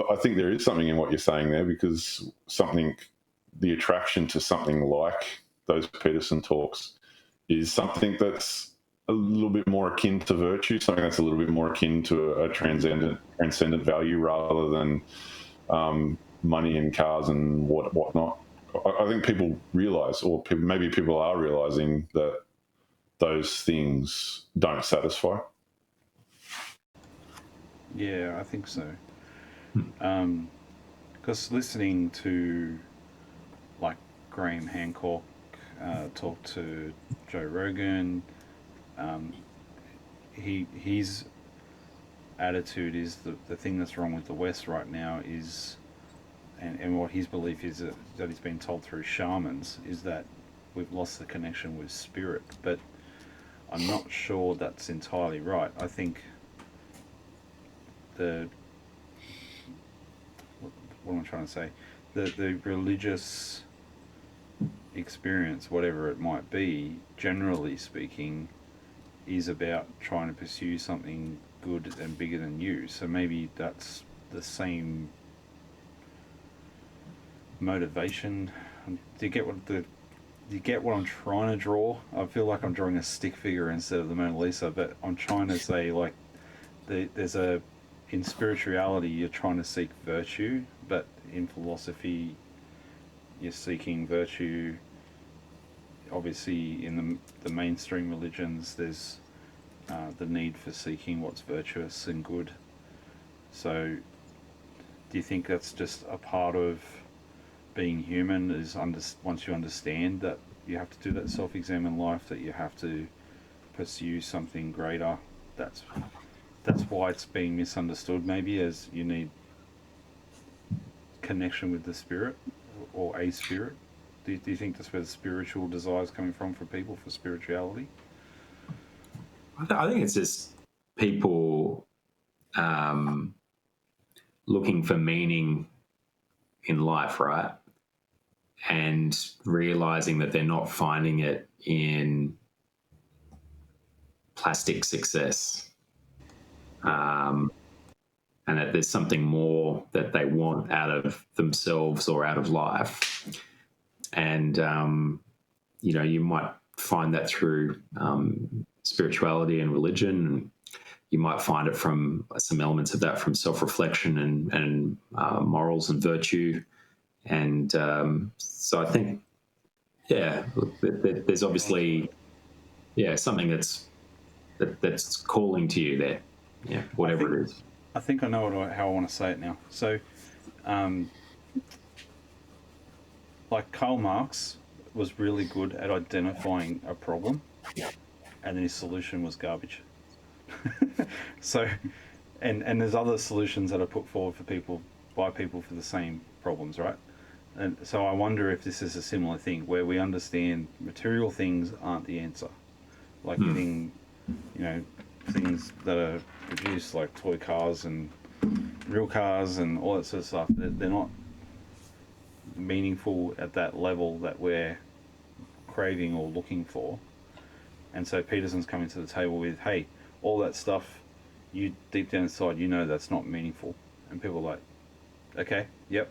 I think there is something in what you're saying there, because the attraction to something like those Peterson talks is something that's a little bit more akin to virtue, something that's a little bit more akin to a transcendent value, rather than money and cars and whatnot. I think people realise, or maybe people are realising, that those things don't satisfy.
Yeah, I think so. Because listening to, like, Graham Hancock talk to Joe Rogan, his attitude is the thing that's wrong with the West right now is, and what his belief is that he's been told through shamans, is that we've lost the connection with spirit. But I'm not sure that's entirely right. I think what am I trying to say? The religious experience, whatever it might be, generally speaking, is about trying to pursue something good and bigger than you. So maybe that's the same motivation. Do you get what I'm trying to draw? I feel like I'm drawing a stick figure instead of the Mona Lisa, but I'm trying to say, like, in spirituality you're trying to seek virtue, but in philosophy you're seeking virtue. Obviously in the mainstream religions there's the need for seeking what's virtuous and good. So do you think that's just a part of being human, is once you understand that you have to do that self-examine life, that you have to pursue something greater? That's why it's being misunderstood, maybe, as you need connection with the spirit, or a spirit. Do you think that's where the spiritual desire is coming from for people, for spirituality?
I think it's just people um, looking for meaning in life, right? And realizing that they're not finding it in plastic success, and that there's something more that they want out of themselves or out of life. And, you might find that through spirituality and religion. You might find it from some elements of that from self-reflection and morals and virtue. And so I think, there's obviously, something that's calling to you there, whatever it is.
I think I know how I want to say it now. So, like Karl Marx was really good at identifying a problem, and then his solution was garbage. So, and there's other solutions that are put forward for people by people for the same problems, right? And so I wonder if this is a similar thing where we understand material things aren't the answer, like getting, things that are produced like toy cars and real cars and all that sort of stuff. They're not meaningful at that level that we're craving or looking for. And so Peterson's coming to the table with, hey, all that stuff, you deep down inside, that's not meaningful. And people are like, okay, yep.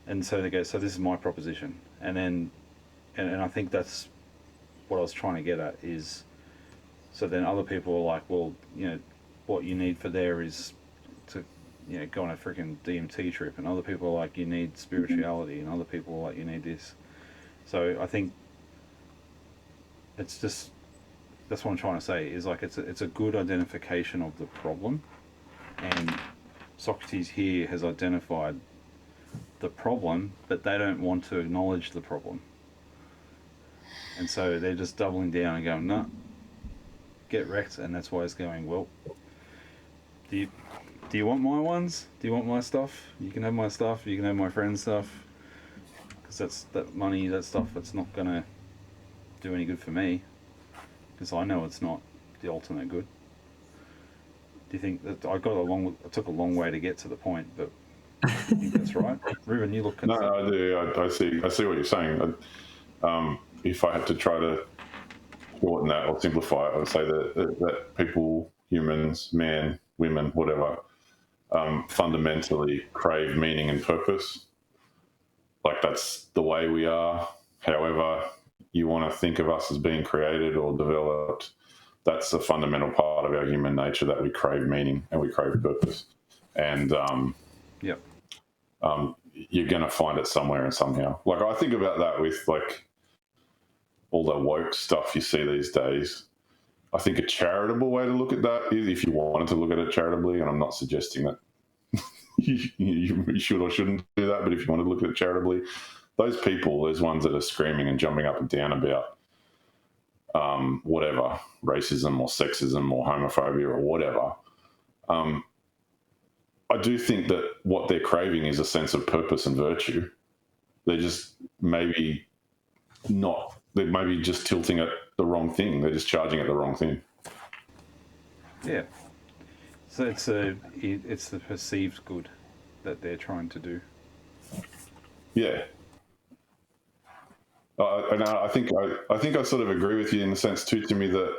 And so they go, so this is my proposition. And then, and I think that's what I was trying to get at is, so then other people are like, well, what you need for there is to, go on a freaking DMT trip. And other people are like, you need spirituality. And other people are like, you need this. So I think it's just, that's what I'm trying to say is like, it's a good identification of the problem. And Socrates here has identified the problem, but they don't want to acknowledge the problem. And so they're just doubling down and going, no, get wrecked. And that's why it's going, well, do you want my ones? Do you want my stuff? You can have my stuff. You can have my friend's stuff. Because that money, that stuff, that's not going to do any good for me. Because I know it's not the ultimate good. Do you think that I took a long way to get to the point, but I think that's right? Ruben, you look concerned.
No, I do. I see what you're saying. If I had to try to shorten that or simplify it, I would say that people, humans, men, women, whatever, fundamentally crave meaning and purpose. Like that's the way we are. However you want to think of us as being created or developed, that's a fundamental part of our human nature, that we crave meaning and we crave purpose. And
yep.
You're going to find it somewhere and somehow. Like I think about that with like all the woke stuff you see these days. I think a charitable way to look at that is, if you wanted to look at it charitably, and I'm not suggesting that you should or shouldn't do that, but if you want to look at it charitably, those people, there's ones that are screaming and jumping up and down about whatever, racism or sexism or homophobia or whatever. I do think that what they're craving is a sense of purpose and virtue. They're just maybe not, they're maybe just tilting at the wrong thing. They're just charging at the wrong thing.
Yeah. So it's the perceived good that they're trying to do.
Yeah. And I think I sort of agree with you in the sense too, Timmy, that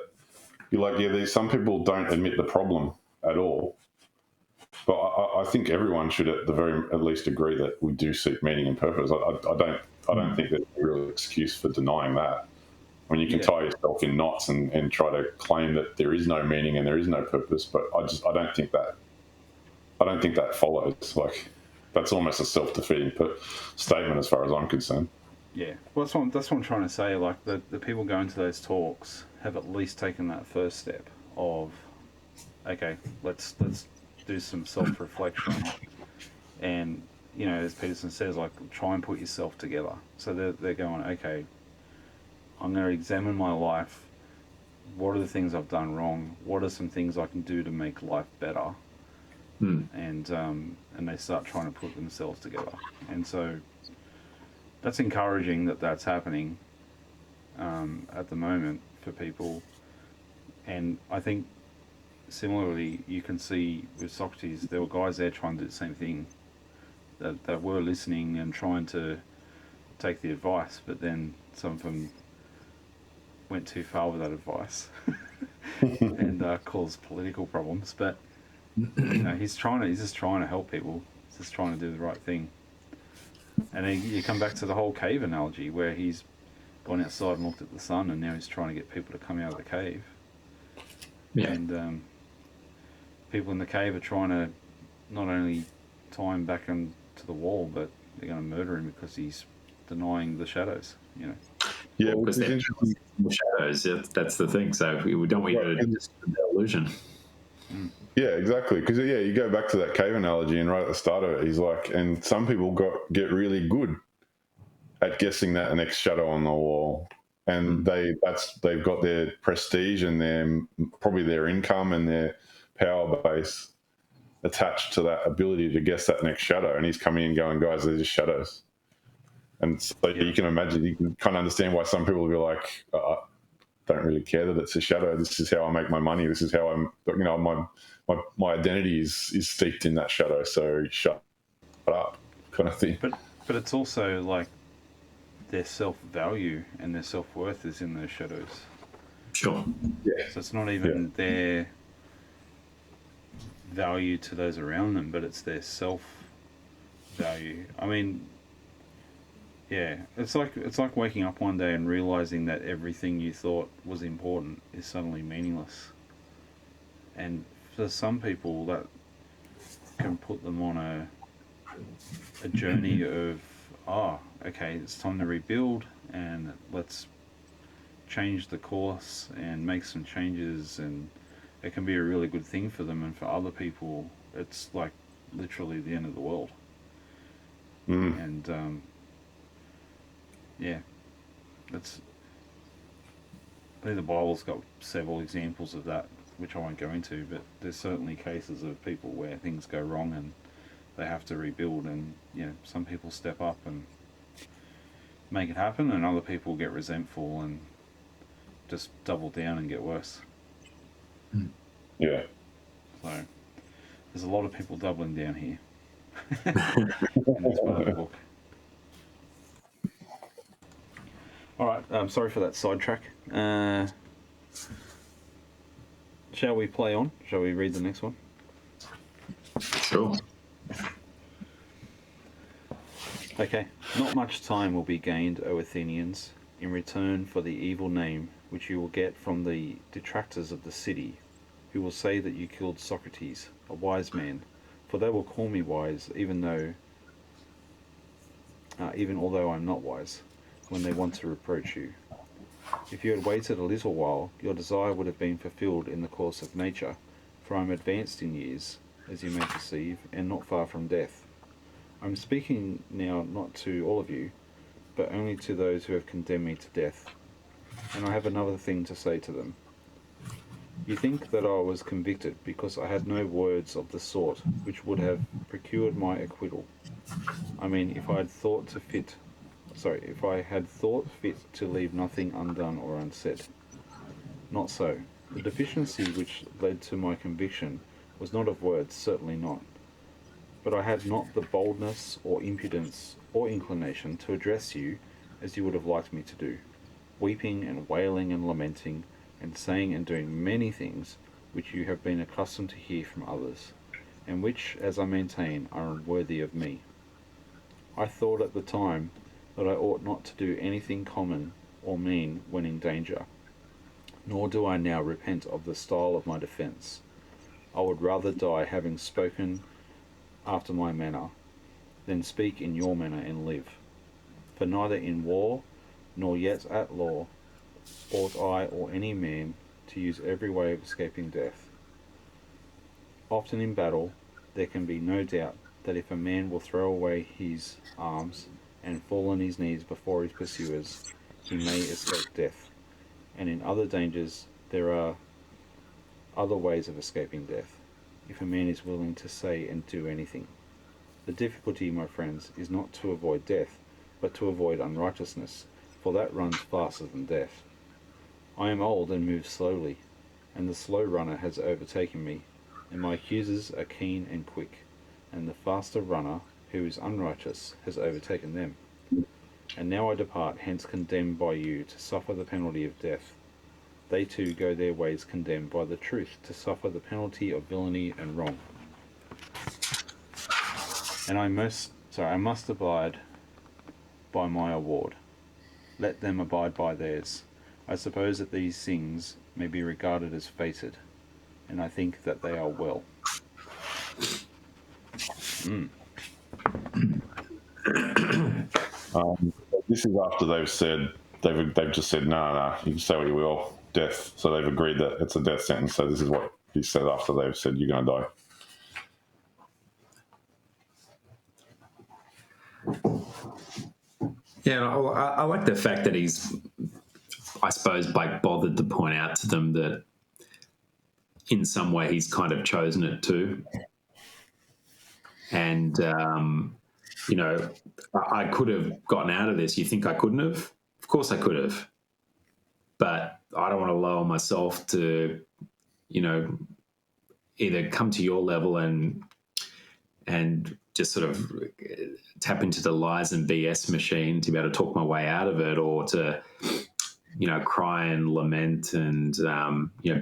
you're like, some people don't admit the problem at all. But I think everyone should at least agree that we do seek meaning and purpose. I don't think there's a real excuse for denying that. I mean, you can tie yourself in knots and try to claim that there is no meaning and there is no purpose, but I don't think that follows. Like, that's almost a self-defeating statement as far as I'm concerned.
Yeah, well, that's what I'm trying to say. Like the people going to those talks have at least taken that first step of, okay, let's do some self-reflection, and as Peterson says, like try and put yourself together. So they're going, okay, I'm going to examine my life. What are the things I've done wrong? What are some things I can do to make life better? And they start trying to put themselves together, and so that's encouraging that that's happening at the moment for people. And I think similarly, you can see with Socrates, there were guys there trying to do the same thing. That were listening and trying to take the advice, but then some of them went too far with that advice and caused political problems. But he's just trying to help people. He's just trying to do the right thing. And then you come back to the whole cave analogy, where he's gone outside and looked at the sun, and now he's trying to get people to come out of the cave.
Yeah.
And people in the cave are trying to not only tie him back into the wall, but they're going to murder him because he's denying the shadows.
Yeah,
Well,
which
because
is
they're
interesting.
shadows. That's the thing. So we don't want you to disturb the illusion.
Yeah, exactly. Because you go back to that cave analogy, and right at the start of it, he's like, and some people get really good at guessing that next shadow on the wall, and they've got their prestige and probably their income and their power base attached to that ability to guess that next shadow. And he's coming in going, guys, they're just shadows. And so you can imagine, you can kind of understand why some people will be like, don't really care that it's a shadow. This is how I make my money. This is how my identity is steeped in that shadow. So shut up, kind of thing.
But it's also like their self-value and their self-worth is in those shadows.
Sure.
Yeah.
So it's not even their value to those around them, but it's their self-value. I mean, yeah, it's like waking up one day and realizing that everything you thought was important is suddenly meaningless. And for some people, that can put them on a journey of, okay, it's time to rebuild, and let's change the course and make some changes, and it can be a really good thing for them. And for other people, it's like literally the end of the world. And it's I think the Bible's got several examples of that, which I won't go into, but there's certainly cases of people where things go wrong and they have to rebuild, and some people step up and make it happen, and other people get resentful and just double down and get worse.
Yeah.
So there's a lot of people doubling down here in this part of the book. All right, sorry for that sidetrack. Shall we play on? Shall we read the next one?
Sure.
Okay. Not much time will be gained, O Athenians, in return for the evil name which you will get from the detractors of the city, who will say that you killed Socrates, a wise man, for they will call me wise, even although I'm not wise, when they want to reproach you. If you had waited a little while, your desire would have been fulfilled in the course of nature, for I am advanced in years, as you may perceive, and not far from death. I am speaking now not to all of you, but only to those who have condemned me to death. And I have another thing to say to them. You think that I was convicted because I had no words of the sort which would have procured my acquittal. I mean, if I had thought fit to leave nothing undone or unsaid. Not so. The deficiency which led to my conviction was not of words, certainly not. But I had not the boldness or impudence or inclination to address you as you would have liked me to do, weeping and wailing and lamenting, and saying and doing many things which you have been accustomed to hear from others, and which, as I maintain, are unworthy of me. I thought at the time that I ought not to do anything common or mean when in danger, nor do I now repent of the style of my defence. I would rather die having spoken after my manner, than speak in your manner and live. For neither in war, nor yet at law, ought I or any man to use every way of escaping death. Often in battle, there can be no doubt that if a man will throw away his arms and fall on his knees before his pursuers, he may escape death. And in other dangers, there are other ways of escaping death, if a man is willing to say and do anything. The difficulty, my friends, is not to avoid death, but to avoid unrighteousness, for that runs faster than death. I am old and move slowly, and the slow runner has overtaken me, and my accusers are keen and quick, and the faster runner, who is unrighteous, has overtaken them. And now I depart hence condemned by you to suffer the penalty of death. They too go their ways condemned by the truth to suffer the penalty of villainy and wrong. And I must abide by my award. Let them abide by theirs. I suppose that these things may be regarded as fated, and I think that they are well.
This is after they've just said no, you can say what you will, death. So they've agreed that it's a death sentence. So this is what he said after they've said you're going to die.
Yeah, I like the fact that he's, I suppose, bothered to point out to them that in some way he's kind of chosen it too. And, I could have gotten out of this. You think I couldn't have? Of course I could have. But I don't want to lower myself to, either come to your level and just sort of tap into the lies and BS machine to be able to talk my way out of it, or to, cry and lament and,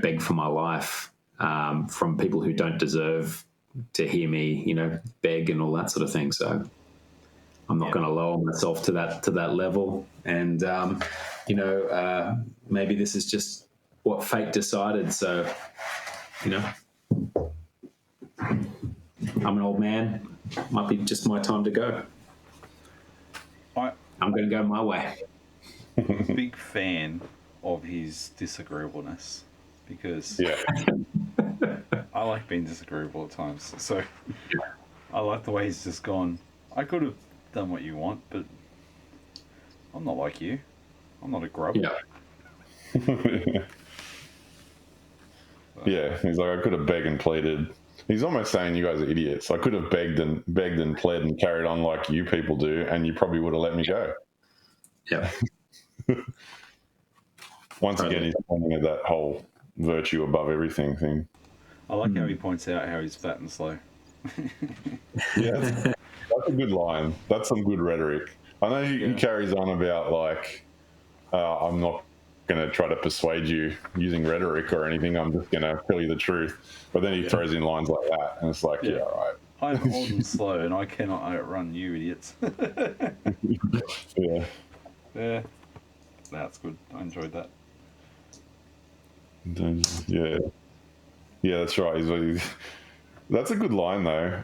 beg for my life from people who don't deserve to hear me, beg and all that sort of thing. So I'm not going to lower myself to that level. And, maybe this is just what fate decided. So, I'm an old man. Might be just my time to go. I'm going to go my way.
Big fan of his disagreeableness, because I like being disagreeable at times. So I like the way he's just gone, I could have done what you want, but I'm not like you. I'm not a grub.
Yeah. Yeah, he's like, I could have begged and pleaded. He's almost saying you guys are idiots. I could have begged and pled and carried on like you people do, and you probably would have let me go.
Yeah.
Once again, he's pointing at that whole virtue above everything thing.
I like how he points out how he's fat and slow.
Yeah, that's a good line. That's some good rhetoric. I know he carries on about like, I'm not going to try to persuade you using rhetoric or anything. I'm just going to tell you the truth. But then he throws in lines like that, and it's like, all right.
I'm old and slow, and I cannot outrun you, idiots.
Yeah.
Yeah. That's good. I enjoyed that.
Yeah. Yeah, that's right. That's a good line, though.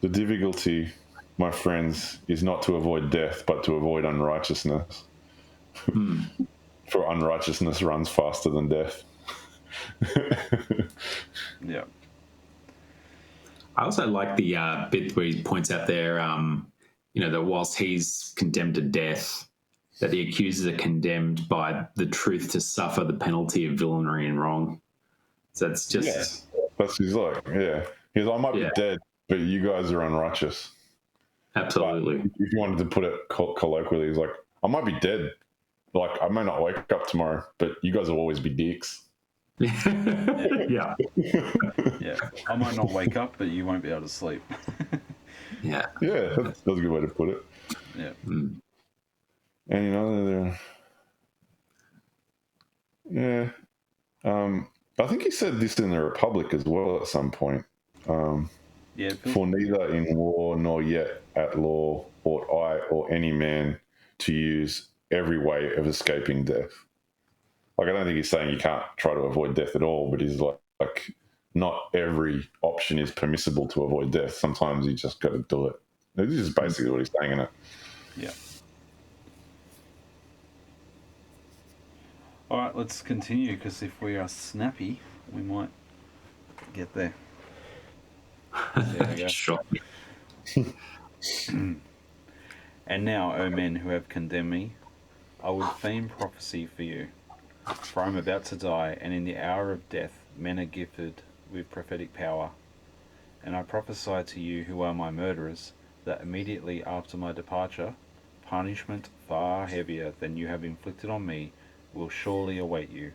The difficulty, my friends, is not to avoid death, but to avoid unrighteousness. For unrighteousness runs faster than death.
Yeah.
I also like the bit where he points out there, that whilst he's condemned to death, that the accusers are condemned by the truth to suffer the penalty of villainy and wrong. So it's just...
Yeah. That's what he's like, yeah. He's like, I might be dead, but you guys are unrighteous.
Absolutely.
But if you wanted to put it colloquially, he's like, I might be dead. Like, I may not wake up tomorrow, but you guys will always be dicks.
Yeah.
Yeah. I might not wake up, but you won't be able to sleep.
Yeah.
Yeah, that's a good way to put it.
Yeah.
And, I think he said this in the Republic as well at some point. For neither in war nor yet at law ought I or any man to use every way of escaping death. Like, I don't think he's saying you can't try to avoid death at all, but he's like not every option is permissible to avoid death. Sometimes you just got to do it. This is basically what he's saying in it.
Yeah. All right, let's continue, because if we are snappy, we might get there. There we go.
Sure.
And now, O men who have condemned me, I would fain prophesy for you. For I am about to die, and in the hour of death men are gifted with prophetic power. And I prophesy to you who are my murderers, that immediately after my departure, punishment far heavier than you have inflicted on me will surely await you.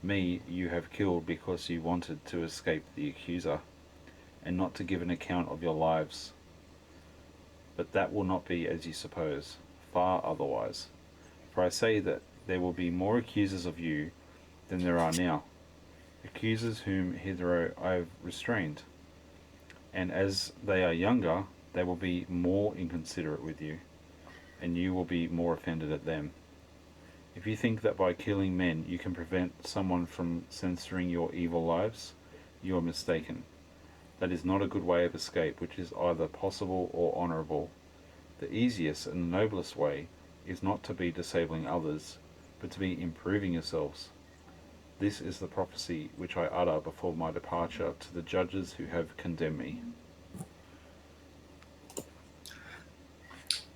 Me you have killed because you wanted to escape the accuser, and not to give an account of your lives. But that will not be as you suppose, far otherwise. For I say that there will be more accusers of you than there are now, accusers whom hitherto I have restrained. And as they are younger, they will be more inconsiderate with you, and you will be more offended at them. If you think that by killing men you can prevent someone from censoring your evil lives, you are mistaken. That is not a good way of escape, which is either possible or honourable. The easiest and noblest way is not to be disabling others, but to be improving yourselves. This is the prophecy which I utter before my departure to the judges who have condemned me.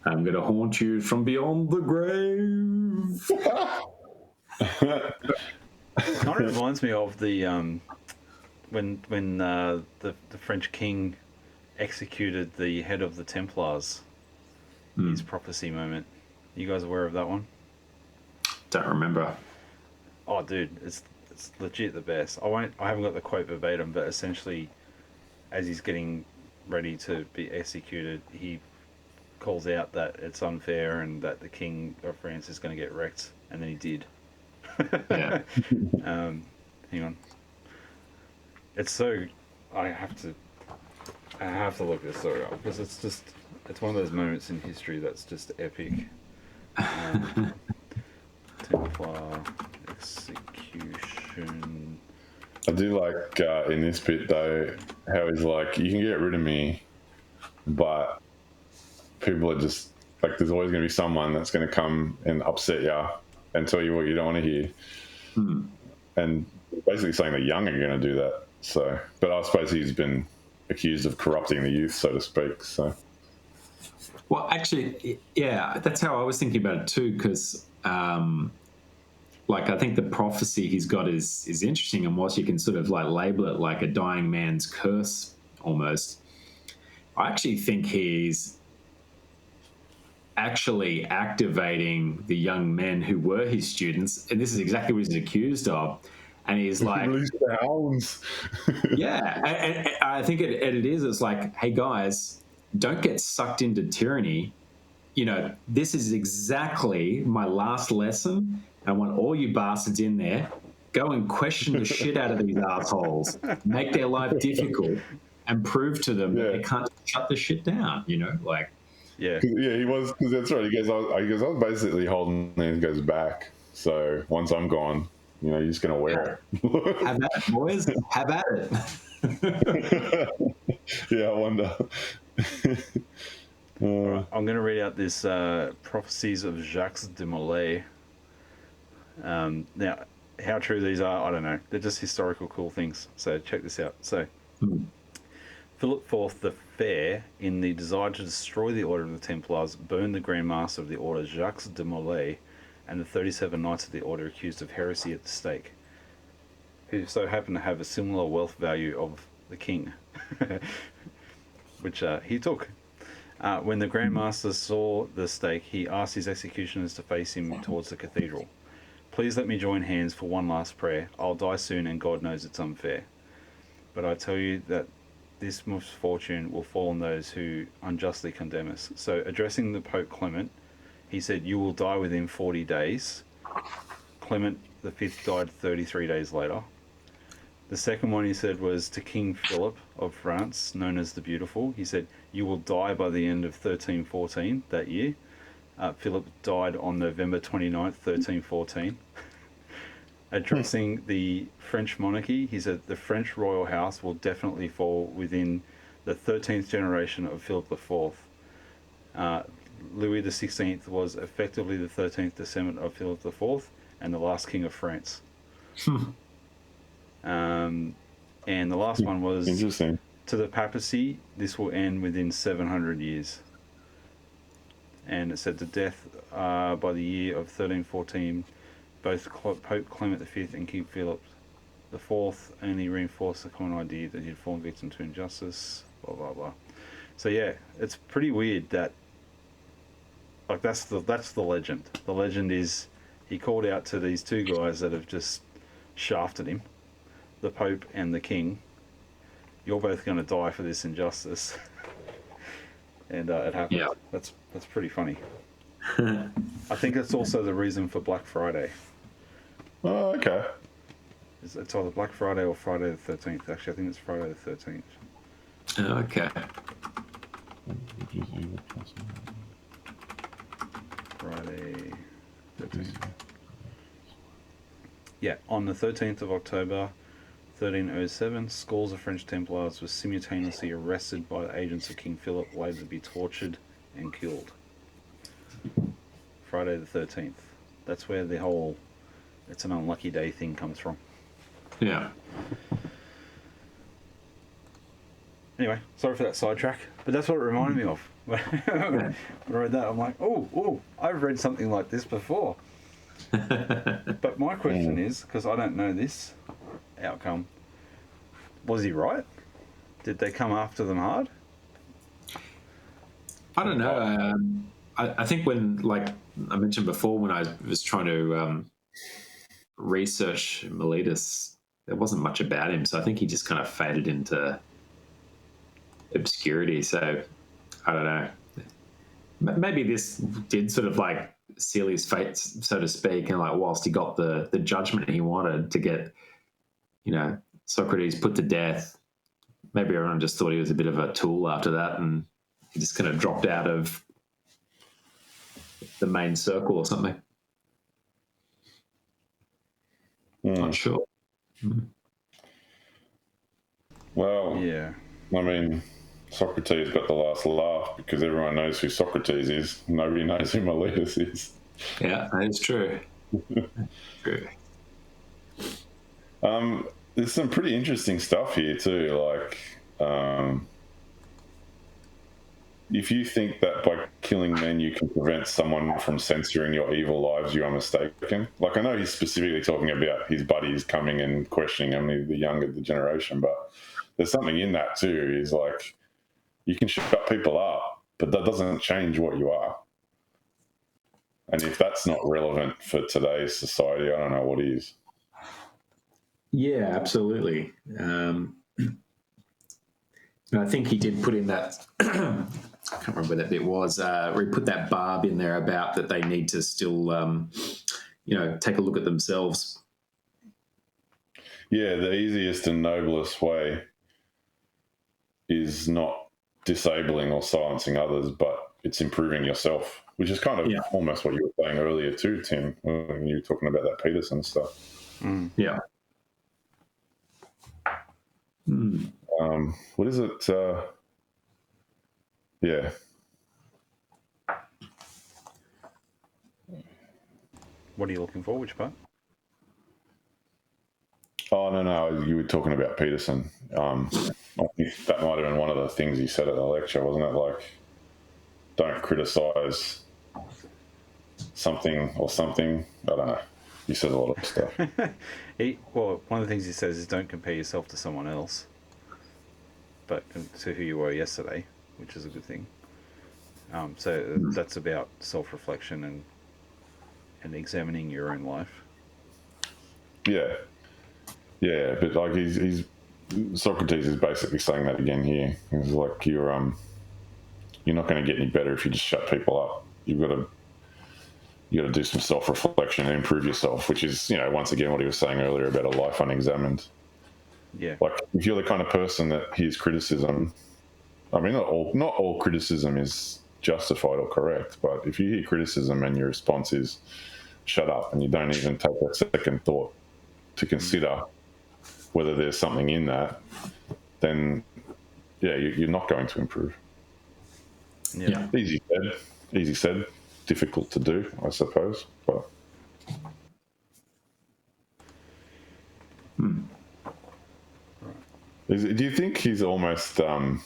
I'm going to haunt you from beyond the grave.
It kind of reminds me of the when the French king executed the head of the Templars. His prophecy moment. You guys aware of that one?
Don't remember.
Oh, dude, it's legit the best. I haven't got the quote verbatim, but essentially, as he's getting ready to be executed, he calls out that it's unfair and that the king of France is going to get wrecked, and then he did.
Yeah.
Hang on. It's so I have to look this story up because it's one of those moments in history that's just epic. Templar execution.
I do like in this bit though how he's like, you can get rid of me, but people are just like, there's always going to be someone that's going to come and upset you and tell you what you don't want to hear. And basically saying the young are going to do that. So, but I suppose he's been accused of corrupting the youth, so to speak. So,
Well, actually, yeah, that's how I was thinking about it too, because like I think the prophecy he's got is interesting, and whilst you can sort of like label it like a dying man's curse almost, I actually think he's actually activating the young men who were his students, and this is exactly what he's accused of. And he's like,
release the hounds.
yeah, and I think it is. It's like, hey guys, don't get sucked into tyranny. You know, this is exactly my last lesson. I want all you bastards in there. Go and question the shit out of these assholes. Make their life difficult and prove to them that they can't shut the shit down, you know? Like,
Yeah.
Yeah, he was, because that's right. He goes, I was basically holding these guys back. So once I'm gone, you're just going to wear it.
have at it, boys. Have at it.
Yeah, I wonder.
Right, I'm going to read out this prophecies of Jacques de Molay. Now, how true these are, I don't know. They're just historical cool things. So check this out. So, Philip IV the Fair, in the desire to destroy the Order of the Templars, burned the Grand Master of the Order, Jacques de Molay, and the 37 knights of the Order accused of heresy at the stake, who so happened to have a similar wealth value of the king, which he took. When the Grand Master saw the stake, he asked his executioners to face him towards the cathedral. Please let me join hands for one last prayer. I'll die soon, and God knows it's unfair. But I tell you that this misfortune will fall on those who unjustly condemn us. So, addressing the Pope Clement, he said, you will die within 40 days. Clement V died 33 days later. The second one he said was to King Philip of France, known as the Beautiful. He said, you will die by the end of 1314 that year. Philip died on November 29th, 1314. Addressing the French monarchy, he said, the French royal house will definitely fall within the 13th generation of Philip IV. Louis XVI was effectively the 13th descendant of Philip IV and the last king of France. And the last one was,
interesting.
To the papacy, this will end within 700 years. And it said to death by the year of 1314, both Pope Clement V and King Philip IV only reinforced the common idea that he'd fallen victim to injustice, blah, blah, blah. So yeah, it's pretty weird that, like, that's the legend. The legend is he called out to these two guys that have just shafted him, the Pope and the King. You're both going to die for this injustice. And it happened.
Yeah.
That's pretty funny. I think it's also the reason for Black Friday.
Oh, okay.
It's either Black Friday or Friday the 13th. Actually, I think it's Friday the 13th.
Okay.
Friday 13th. Yeah, on the 13th of October, 1307, scores of French Templars were simultaneously arrested by the agents of King Philip, later to be tortured and killed. Friday the 13th. That's where the whole "it's an unlucky day" thing comes from.
Yeah.
Anyway, sorry for that sidetrack, but that's what it reminded me of. When I read that, I'm like, oh, I've read something like this before. But my question is, because I don't know this outcome, was he right? Did they come after them hard?
I don't know. I think when, like I mentioned before, when I was trying to research Miletus, there wasn't much about him. So I think he just kind of faded into obscurity. So I don't know. Maybe this did sort of like seal his fate, so to speak, and like whilst he got the judgment he wanted to get, Socrates put to death, maybe everyone just thought he was a bit of a tool after that, and he just kind of dropped out of the main circle or something. Not sure.
Well,
Yeah.
I mean, Socrates got the last laugh because everyone knows who Socrates is. Nobody knows who Miletus is.
Yeah, that is true. True.
There's some pretty interesting stuff here too. Like, if you think that by killing men you can prevent someone from censoring your evil lives, you are mistaken. Like, I know he's specifically talking about his buddies coming and questioning him, the younger the generation, but there's something in that too. Is like, you can shut people up, but that doesn't change what you are. And if that's not relevant for today's society, I don't know what is.
Yeah, absolutely. And I think he did put in that, I can't remember where that bit was, where he put that barb in there about that they need to still, take a look at themselves.
Yeah, the easiest and noblest way is not disabling or silencing others, but it's improving yourself, which is kind of almost what you were saying earlier too, Tim, when you were talking about that Peterson stuff.
Yeah.
What is it? Yeah.
What are you looking for? Which part?
Oh, no. You were talking about Peterson. I think that might have been one of the things he said at the lecture, wasn't it? Like, don't criticize something or something. I don't know. He says a lot of stuff.
One of the things he says is don't compare yourself to someone else, but to who you were yesterday, which is a good thing. So that's about self-reflection and examining your own life.
Yeah, but like he's Socrates is basically saying that again here. He's like, you're not going to get any better if you just shut people up. You got to do some self-reflection and improve yourself, which is, once again what he was saying earlier about a life unexamined.
Yeah.
Like, if you're the kind of person that hears criticism, I mean, not all criticism is justified or correct, but if you hear criticism and your response is shut up, and you don't even take that second thought to consider whether there's something in that, then you're not going to improve.
Yeah.
Easy said, difficult to do, I suppose. But do you think he's almost like,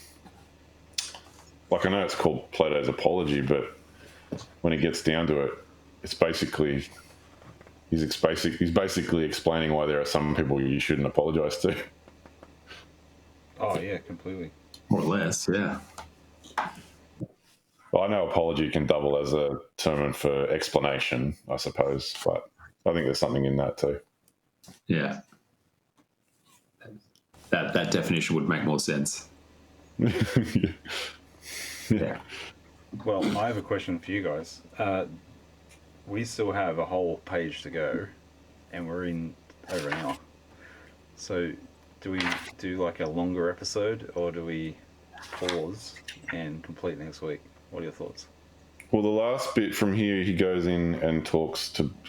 I know it's called Plato's Apology, but when it gets down to it, it's basically he's basically explaining why there are some people you shouldn't apologize to.
Oh yeah, completely.
More or less, yeah.
Well, I know apology can double as a term for explanation, I suppose, but I think there's something in that too.
Yeah. That definition would make more sense. Yeah.
Well, I have a question for you guys. We still have a whole page to go, and we're in over an hour. So, do we do like a longer episode, or do we pause and complete next week? What are your thoughts?
Well, the last bit from here, he goes in and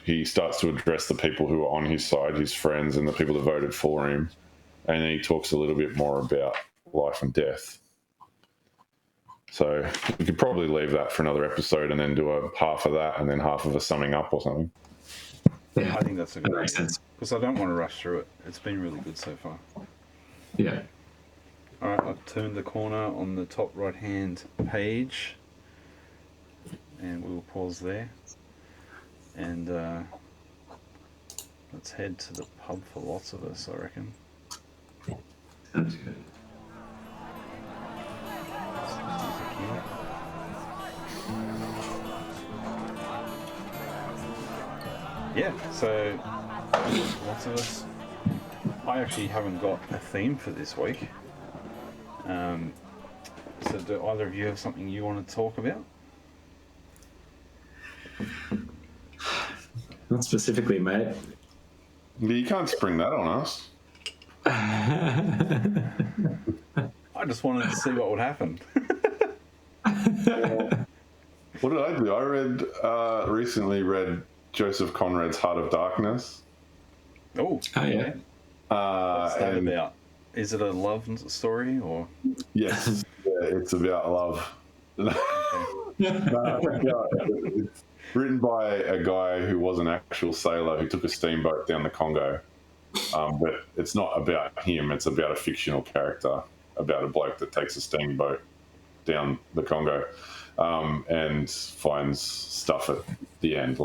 he starts to address the people who are on his side, his friends, and the people that voted for him. And then he talks a little bit more about life and death. So we could probably leave that for another episode and then do a half of that and then half of a summing up or something.
Yeah, I think that's a good
makes
idea.
sense.
Because I don't want to rush through it. It's been really good so far.
Yeah.
All right, I've turned the corner on the top right-hand page. And we'll pause there. And let's head to the pub for lots of us, I reckon.
Sounds good.
Yeah, so lots of us. I actually haven't got a theme for this week. So do either of you have something you want to talk about?
Not specifically, mate.
You can't spring that on us.
I just wanted to see what would happen.
What did I do? I recently read Joseph Conrad's Heart of Darkness.
Oh,
yeah.
What's that about? Is it a love story or?
Yes, yeah, it's about love. It's written by a guy who was an actual sailor who took a steamboat down the Congo. But it's not about him, it's about a fictional character, about a bloke that takes a steamboat down the Congo and finds stuff at the end.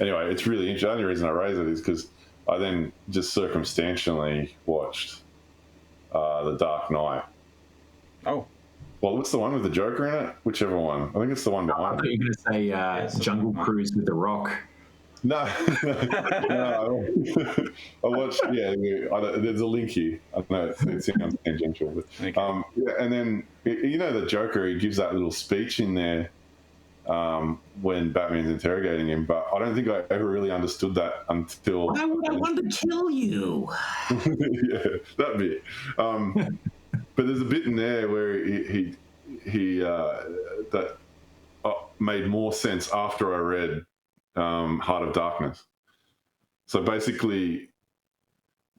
Anyway, it's really interesting. The only reason I raise it is because I then just circumstantially watched The Dark Knight.
Oh.
Well, what's the one with the Joker in it? Whichever one. I think it's the one
I
behind
thought you were going to say Jungle Cruise with The Rock.
No, no. I watched. Yeah, there's a link here. I know it sounds tangential, but
okay.
yeah, and then the Joker, he gives that little speech in there when Batman's interrogating him. But I don't think I ever really understood that until.
Why would I want to kill you?
Yeah, that bit. But there's a bit in there where he that made more sense after I read Heart of Darkness. So basically,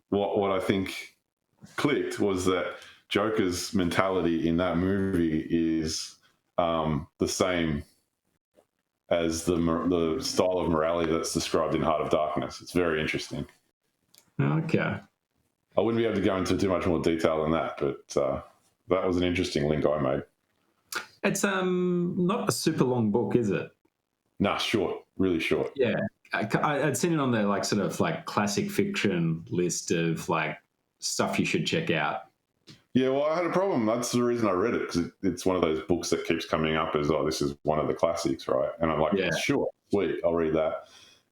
what I think clicked was that Joker's mentality in that movie is the same as the style of morality that's described in Heart of Darkness. It's very interesting.
Okay.
I wouldn't be able to go into too much more detail than that, but that was an interesting link I made.
It's not a super long book, is it?
Nah, short, really short.
Yeah, I'd seen it on the sort of classic fiction list of stuff you should check out.
Yeah, well, I had a problem. That's the reason I read it, because it's one of those books that keeps coming up as, this is one of the classics, right? And I'm like, sure, sweet, I'll read that.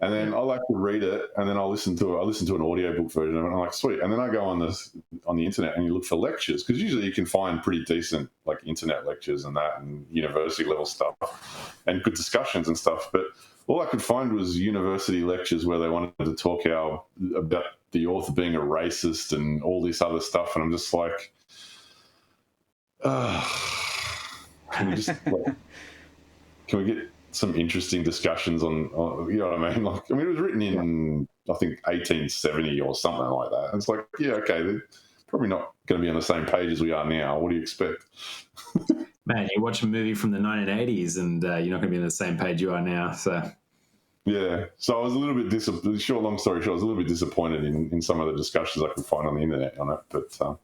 And then I'll actually read it, and then I'll listen to an audiobook version of it, and I'm like, sweet. And then I go on the internet and you look for lectures, because usually you can find pretty decent internet lectures and that, and university level stuff, and good discussions and stuff. But all I could find was university lectures where they wanted to talk about the author being a racist and all this other stuff, and I'm just like, can we just can we get some interesting discussions on you know what I mean? It was written in I think 1870 or something like that. And it's like, yeah, okay, they're probably not going to be on the same page as we are now. What do you expect?
Man, you watch a movie from the 1980s and you're not going to be on the same page you are now. So
yeah, so I was a little bit long story short, I was a little bit disappointed in some of the discussions I could find on the internet on it, but I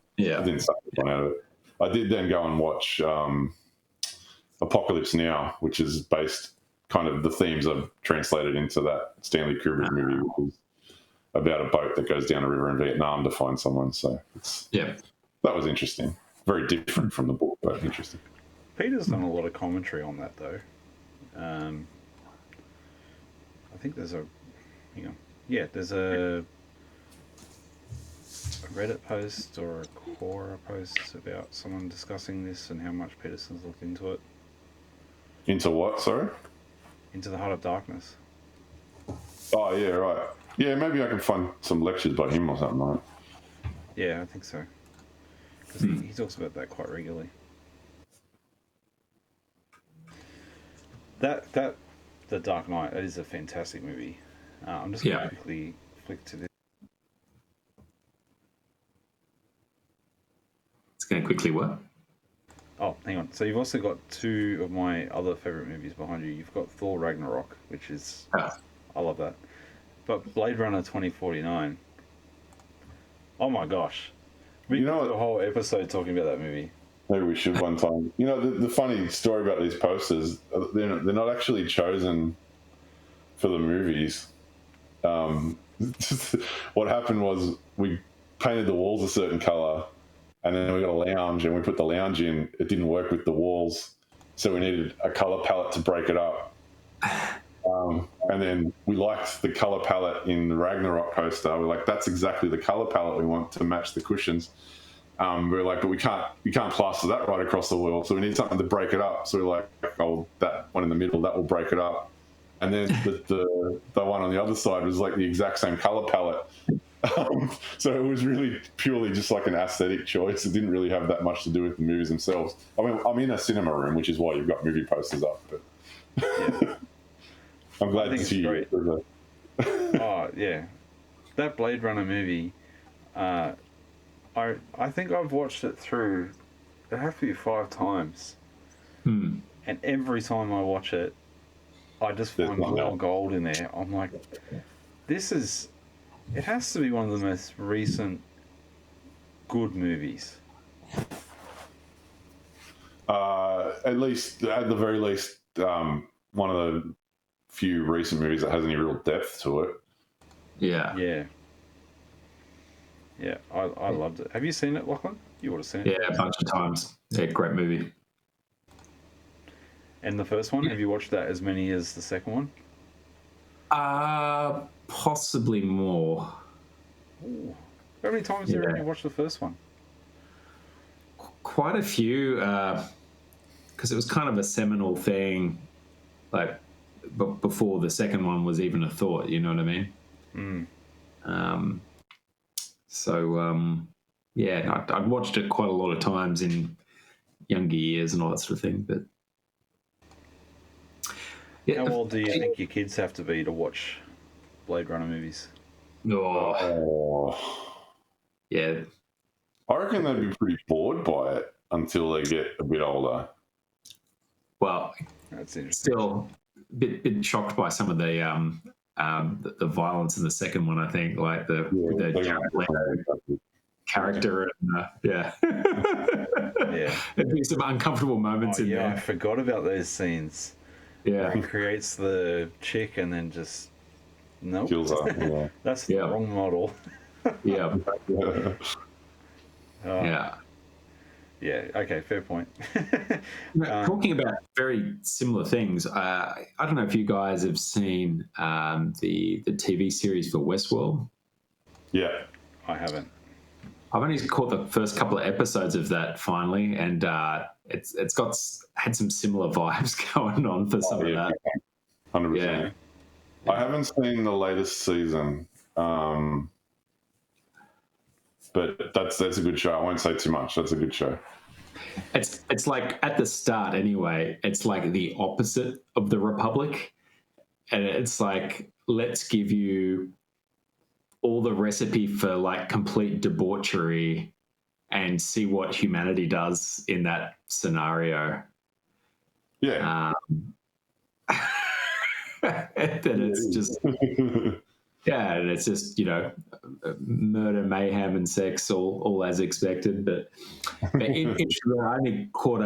didn't suck one out of it. I did then go and watch Apocalypse Now, which is based kind of the themes I've translated into that Stanley Kubrick movie, which is about a boat that goes down a river in Vietnam to find someone. So that was interesting. Very different from the book, but interesting.
Peter's done a lot of commentary on that, though. I think there's Yeah, there's a Reddit post or a Quora post about someone discussing this and how much Peterson's looked into it.
Into what? Sorry.
Into the Heart of Darkness.
Oh yeah, right. Yeah, maybe I can find some lectures by him or something like that.
Yeah, I think so. Because he talks about that quite regularly. That The Dark Knight, that is a fantastic movie. I'm just going to quickly flick to this.
It's going to quickly what?
Oh, hang on. So you've also got two of my other favourite movies behind you. You've got Thor Ragnarok, which is... I love that. But Blade Runner 2049... Oh my gosh. We could do a whole episode talking about that movie.
Maybe we should one time. You know, the funny story about these posters, they're not actually chosen for the movies. What happened was we painted the walls a certain colour, and then we got a lounge, and we put the lounge in. It didn't work with the walls, so we needed a colour palette to break it up. And then we liked the colour palette in the Ragnarok poster. We're like, that's exactly the colour palette we want to match the cushions. We're like, but we can't plaster that right across the wall, so we need something to break it up. So we're like, oh, that one in the middle, that will break it up. And then the one on the other side was like the exact same color palette. So it was really purely just like an aesthetic choice. It didn't really have that much to do with the movies themselves. I mean, I'm in a cinema room, which is why you've got movie posters up. But
Yeah.
I'm glad to see
great.
you.
Oh, yeah. That Blade Runner movie, I think I've watched it through, it has to be 5 times. And every time I watch it, I just find more gold in there. I'm like, it has to be one of the most recent good movies.
At the very least, one of the few recent movies that has any real depth to it.
Yeah. I loved it. Have you seen it, Lachlan? You would have seen it.
Yeah, a bunch of times. Yeah, great movie.
And the first one, have you watched that as many as the second one?
Possibly more.
Ooh. How many times have you watched the first one?
Quite a few, because it was kind of a seminal thing, like before the second one was even a thought. You know what I mean? I'd watched it quite a lot of times in younger years and all that sort of thing. But
how old do you think your kids have to be to watch Blade Runner movies?
Yeah.
I reckon they'd be pretty bored by it until they get a bit older.
Well,
that's interesting.
Still a bit shocked by some of the violence in the second one. I think, like the character, and there'd be some uncomfortable moments in there.
I forgot about those scenes.
Yeah,
he creates the chick and then just
kills her. Yeah.
That's the wrong model.
Yeah.
Okay, fair point.
Talking about very similar things, I don't know if you guys have seen the TV series for Westworld.
Yeah,
I haven't.
I've only caught the first couple of episodes of that finally, and it's had some similar vibes going on for some of that.
100%.
Yeah.
I haven't seen the latest season, but that's a good show. I won't say too much. That's a good show.
It's like at the start anyway. It's like the opposite of the Republic, and it's like, let's give you all the recipe for like complete debauchery and see what humanity does in that scenario.
Yeah.
Then it's just and it's just, murder, mayhem, and sex, all as expected. But I only caught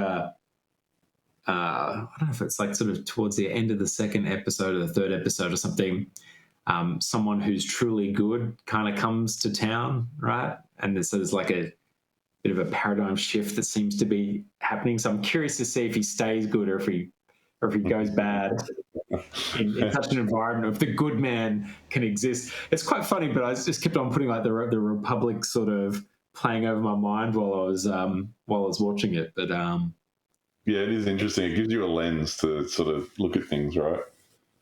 I don't know if it's like sort of towards the end of the second episode or the third episode or something. Someone who's truly good kind of comes to town, right? And there's like a bit of a paradigm shift that seems to be happening. So I'm curious to see if he stays good or if he goes bad. in such an environment, if the good man can exist. It's quite funny, but I just kept on putting like the Republic sort of playing over my mind while I was watching it. But
Yeah, it is interesting. It gives you a lens to sort of look at things, right?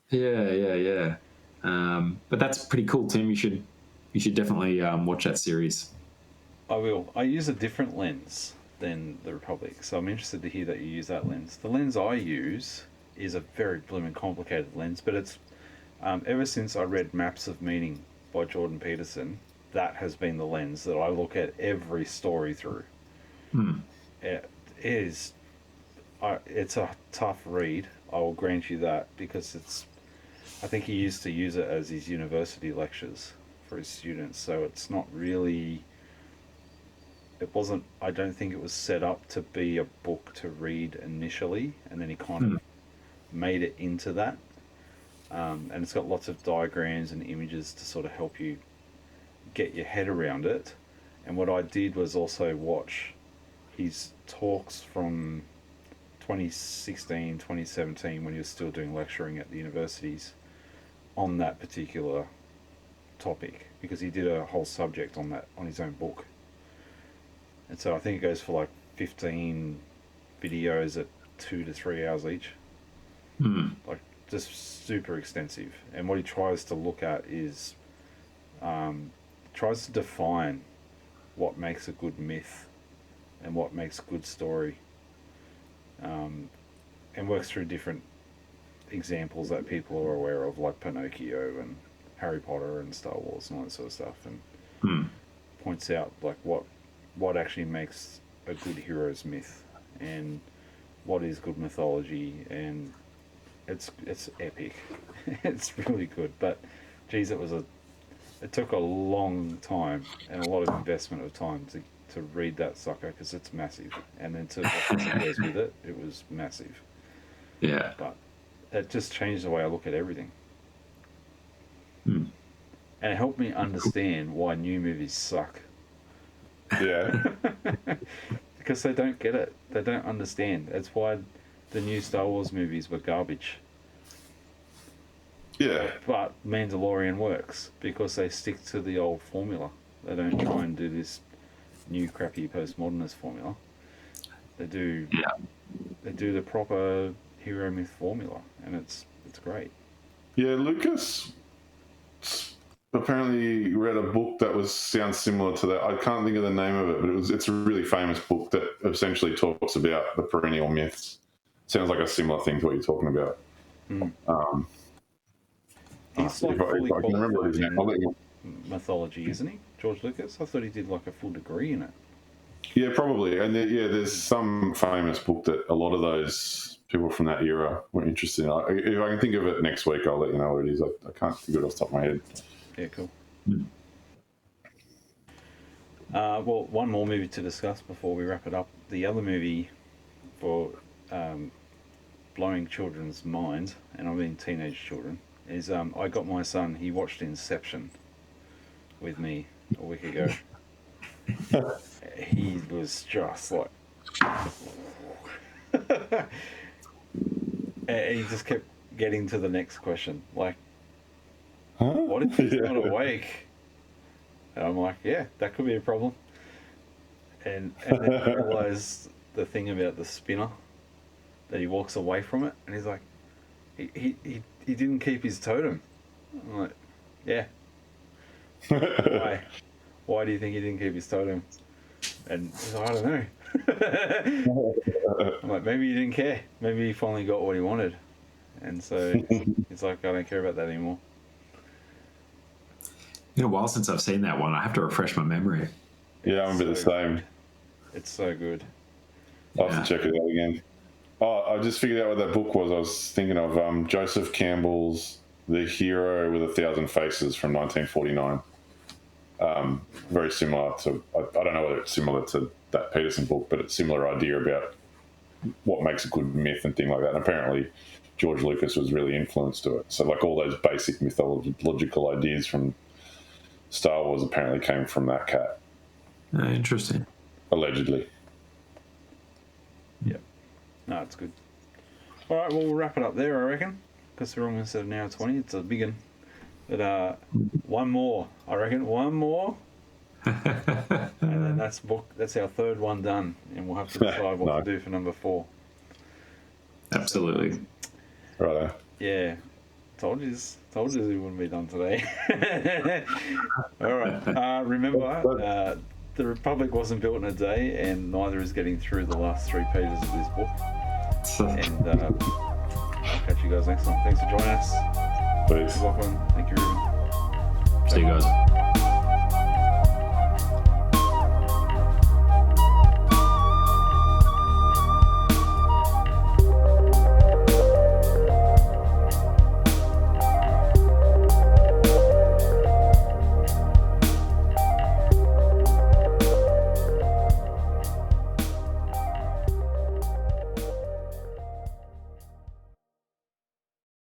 yeah. But that's pretty cool, Tim. You should definitely watch that series.
I will. I use a different lens than the Republic, so I'm interested to hear that you use that lens. The lens I use is a very blooming complicated lens, but it's ever since I read Maps of Meaning by Jordan Peterson, that has been the lens that I look at every story through. It is. It's a tough read. I will grant you that, because I think he used to use it as his university lectures for his students, so it's not really. It wasn't. I don't think it was set up to be a book to read initially, and then he kind of made it into that. And it's got lots of diagrams and images to sort of help you get your head around it. And what I did was also watch his talks from 2016, 2017, when he was still doing lecturing at the universities on that particular topic, because he did a whole subject on that on his own book. And so I think it goes for like 15 videos at 2 to 3 hours each. Like, just super extensive. And what he tries to look at is tries to define what makes a good myth and what makes a good story, and works through different examples that people are aware of, like Pinocchio and Harry Potter and Star Wars and all that sort of stuff, and points out like what actually makes a good hero's myth and what is good mythology. And it's epic. It's really good, but geez, it took a long time and a lot of investment of time to read that sucker, because it's massive, and then to what goes with it, it was massive.
Yeah.
But it just changed the way I look at everything. And it helped me understand why new movies suck.
Yeah.
Because they don't get it. They don't understand. That's why the new Star Wars movies were garbage.
Yeah.
But Mandalorian works because they stick to the old formula. They don't try and do this new crappy postmodernist formula. They do the proper hero myth formula, and it's great.
Yeah, Lucas apparently read a book that sounds similar to that. I can't think of the name of it, but it's a really famous book that essentially talks about the perennial myths. Sounds like a similar thing to what you're talking about.
He's like fully
if I can remember his name, I'll let you.
mythology, isn't he, George Lucas? I thought he did like a full degree in it.
Yeah, probably. And there's some famous book that a lot of those people from that era were interested in. If I can think of it next week, I'll let you know what it is. I can't think of it off the top of my head.
Yeah, cool. Well, one more movie to discuss before we wrap it up. The other movie for blowing children's minds, and I mean teenage children, is I got my son, he watched Inception with me a week ago. He was just like... and he just kept getting to the next question, like, what if he's not awake? And I'm like, yeah, that could be a problem. And then I realised the thing about the spinner, that he walks away from it, and he's like, he didn't keep his totem. I'm like, yeah. Why? Why do you think he didn't keep his totem? And he's like, I don't know. I'm like, maybe he didn't care. Maybe he finally got what he wanted. And so he's like, I don't care about that anymore.
Been a while since I've seen that one. I have to refresh my memory.
Yeah, I'm a bit the same.
Good. It's so good.
I'll have to check it out again. Oh, I just figured out what that book was. I was thinking of Joseph Campbell's The Hero with 1,000 Faces from 1949. Very similar to, I don't know whether it's similar to that Peterson book, but it's a similar idea about what makes a good myth and thing like that. And apparently George Lucas was really influenced to it. So like all those basic mythological ideas from Star Wars apparently came from that cat.
Interesting.
Allegedly.
Yeah. No, it's good. All right, well, we'll wrap it up there, I reckon. because we're almost at an hour 20. It's a big one. But one more, I reckon. One more. And then that's our third one done. And we'll have to decide what to do for number 4.
Absolutely.
Right.
Yeah. Told you we wouldn't be done today. All right. Remember, the Republic wasn't built in a day, and neither is getting through the last 3 pages of this book. And I'll catch you guys next time. Thanks for joining us.
Please.
Lachlan. Thank you, Ruben.
See you guys.